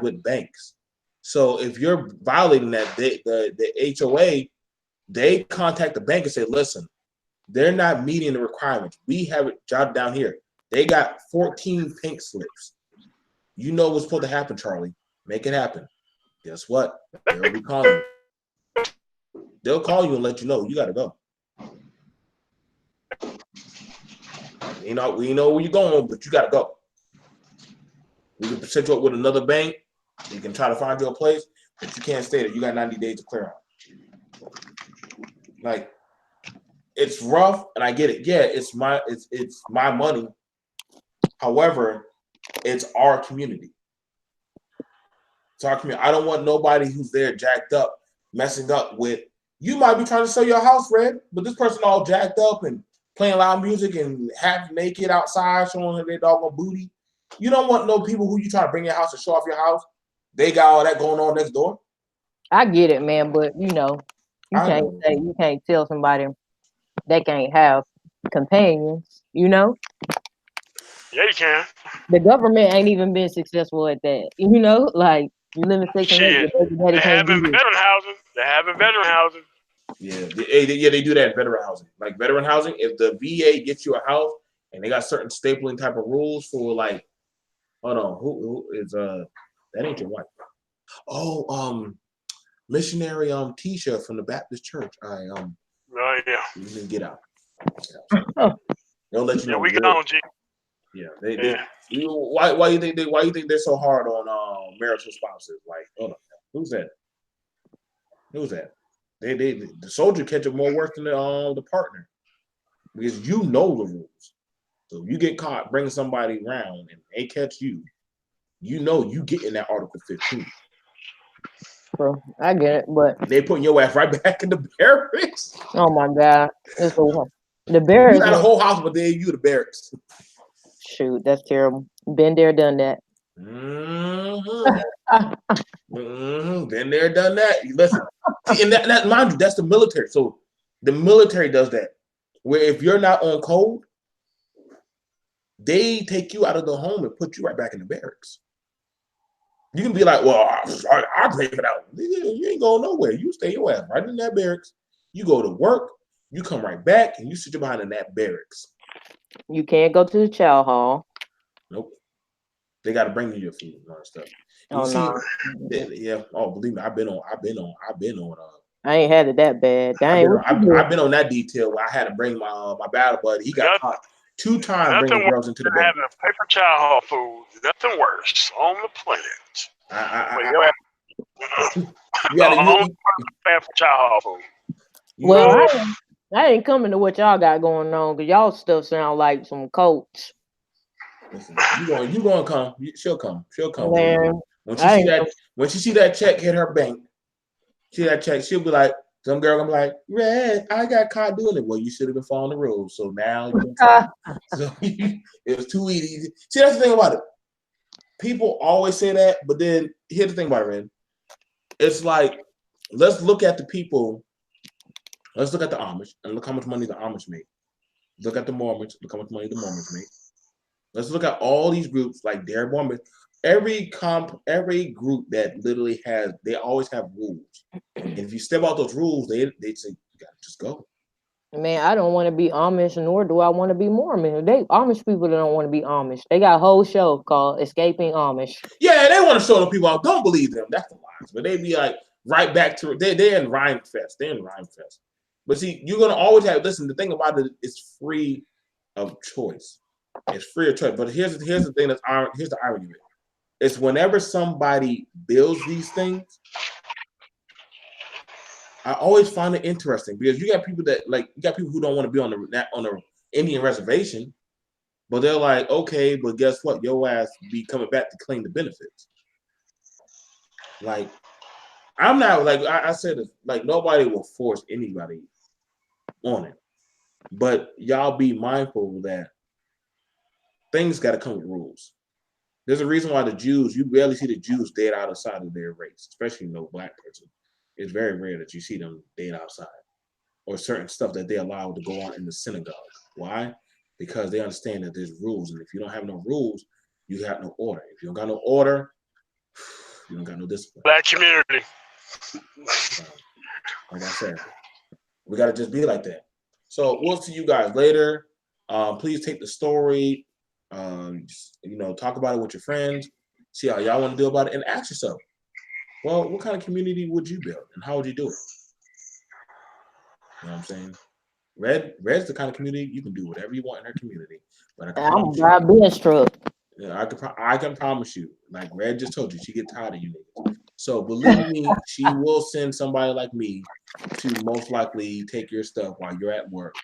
with banks. So if you're violating that, the HOA, they contact the bank and say, listen, they're not meeting the requirements. We have it jotted down here. They got 14 pink slips. You know what's supposed to happen, Charlie. Make it happen. Guess what? They'll be calling you. They'll call you and let you know you got to go. We know where you're going, but you gotta go. We can set you up with another bank. You can try to find you a place, but you can't stay there. You got 90 days to clear out. Like, it's rough, and I get it. Yeah, it's my money. However, it's our community. It's our community. I don't want nobody who's there jacked up, messing up with. You might be trying to sell your house, Red, but this person all jacked up and playing loud music and half naked outside, showing their doggone booty. You don't want no people who you trying to bring your house and show off your house. They got all that going on next door. I get it, man, but you can't tell somebody they can't have companions, you know? Yeah, you can. The government ain't even been successful at that, you know? Like, you live in Section 8, they have in veteran housing. They have in veteran housing. Yeah, they do that in veteran housing. Like veteran housing, if the VA gets you a house and they got certain stapling type of rules for like, hold on, who is that ain't your wife? Oh, missionary Tisha from the Baptist Church. Yeah. You can get out. Oh. They'll let you know. We gone, G. Yeah, why you think they're so hard on marital spouses? Like, hold on, who's that? The soldier catch it more worse than the partner, because you know the rules. So if you get caught bringing somebody around and they catch you, you know you get in that Article 15. Bro, I get it, but they putting your ass right back in the barracks. Oh my God, it's the barracks. You got a whole house, but then you the barracks. Shoot, that's terrible. Been there, done that. Been there, done that. Listen, and that mind you, that's the military. So the military does that. Where if you're not on code, they take you out of the home and put you right back in the barracks. You can be like, well, I'll take it out. You ain't going nowhere. You stay your ass right in that barracks. You go to work, you come right back, and you sit your behind in that barracks. You can't go to the chow hall. Nope. They got to bring you your food and all that stuff. Yeah. Oh, believe me, I've been on. I ain't had it that bad. I've been on that detail where I had to bring my battle buddy. He got caught 2 times bringing girls into the bed. Having paper chow hall food, nothing worse on the planet. Chow hall food. Well, I ain't coming to what y'all got going on, because y'all stuff sound like some coats. Listen, you gonna come. She'll come. Man, when she see that check hit her bank, she'll be like, some girl gonna be like, Red, I got caught doing it. Well, you should have been following the rules. So now so it was too easy. See, that's the thing about it. People always say that, but then here's the thing about it, Red. It's like, let's look at the people. Let's look at the Amish and look how much money the Amish make. Look at the Mormons. Look how much money the Mormons make. Let's look at all these groups like Derek Mormon. Every group that literally they always have rules. And if you step out those rules, they say you gotta just go. Man, I don't want to be Amish, nor do I want to be Mormon. Amish people that don't want to be Amish. They got a whole show called Escaping Amish. Yeah, they want to show the people out. Don't believe them. That's the lies. But they be like right back to they're in Rhyme Fest. But see, you're gonna always have. Listen, the thing about it is free of choice. It's free of choice. But here's the thing here's the irony of it. It's whenever somebody builds these things, I always find it interesting, because you got people who don't want to be on the Indian reservation, but they're like, okay, but guess what? Your ass be coming back to claim the benefits. Like, I'm not like I said, like nobody will force anybody on it, but y'all be mindful that things got to come with rules. There's a reason why you barely see the Jews dead outside of their race, especially no black person. It's very rare that you see them dead outside, or certain stuff that they allow to go on in the synagogue. Why? Because they understand that there's rules, and if you don't have no rules, you have no order. If you don't got no order, you don't got no discipline. Black community. Like I said, we got to just be like that. So we'll see you guys later. Please take the story. Talk about it with your friends. See how y'all want to do about it, and ask yourself, well, what kind of community would you build, and how would you do it? You know what I'm saying? Red's the kind of community you can do whatever you want in her community. But I can I'm promise gonna drive Ben's truck. I can promise you, like Red just told you, she get tired of you niggas. So believe me, she will send somebody like me to most likely take your stuff while you're at work.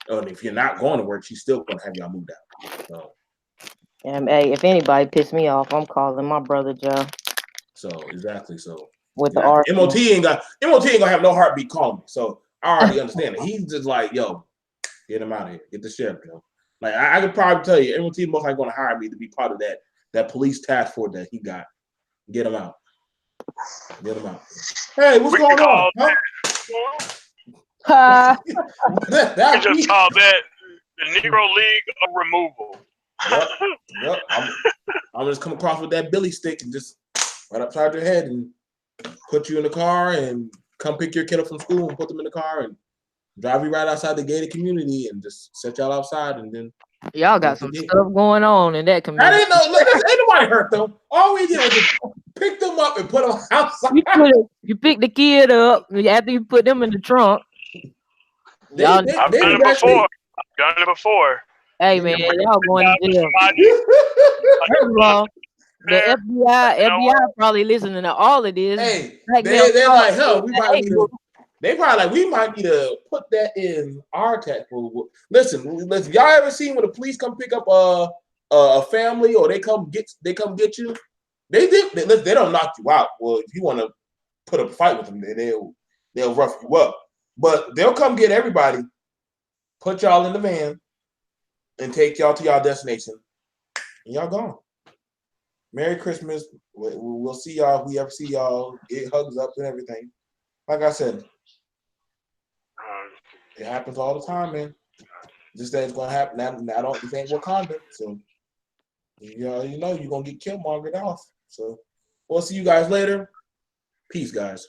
And if you're not going to work, she's still gonna have y'all moved out. So, Hey, if anybody piss me off, I'm calling my brother Joe. So exactly. So with exactly. the MOT ain't gonna have no heartbeat calling me. So I already understand it. He's just like, yo, get him out of here. Get the sheriff, you know. Like I could probably tell you, MOT most likely gonna hire me to be part of that police task force that he got. Get him out. Get him out. Hey, what's going on? Huh? We just call that the Negro League of removal. Yep. I'm just come across with that billy stick and just right upside your head and put you in the car and come pick your kid up from school and put them in the car and drive you right outside the gated community and just set y'all outside and then y'all got some stuff going on in that community. I didn't know. Look, ain't nobody hurt them. All we did was just pick them up and put them outside. You pick the kid up after you put them in the trunk. I've done it before. Hey man, y'all going to jail. First of all, the FBI probably listening to all of this. Hey, they're like, hell, we probably need to. They probably like we might need to put that in our tax. Listen. Y'all ever seen when the police come pick up a family or they come get you? They don't knock you out. Well, if you want to put up a fight with them, they'll rough you up. But they'll come get everybody, put y'all in the van, and take y'all to y'all destination, and y'all gone. Merry Christmas. We'll see y'all if we ever see y'all. Get hugs up and everything. Like I said, it happens all the time, man. This thing's gonna happen. Now this ain't Wakanda, so you know you're gonna get Killmonger off. So we'll see you guys later. Peace, guys.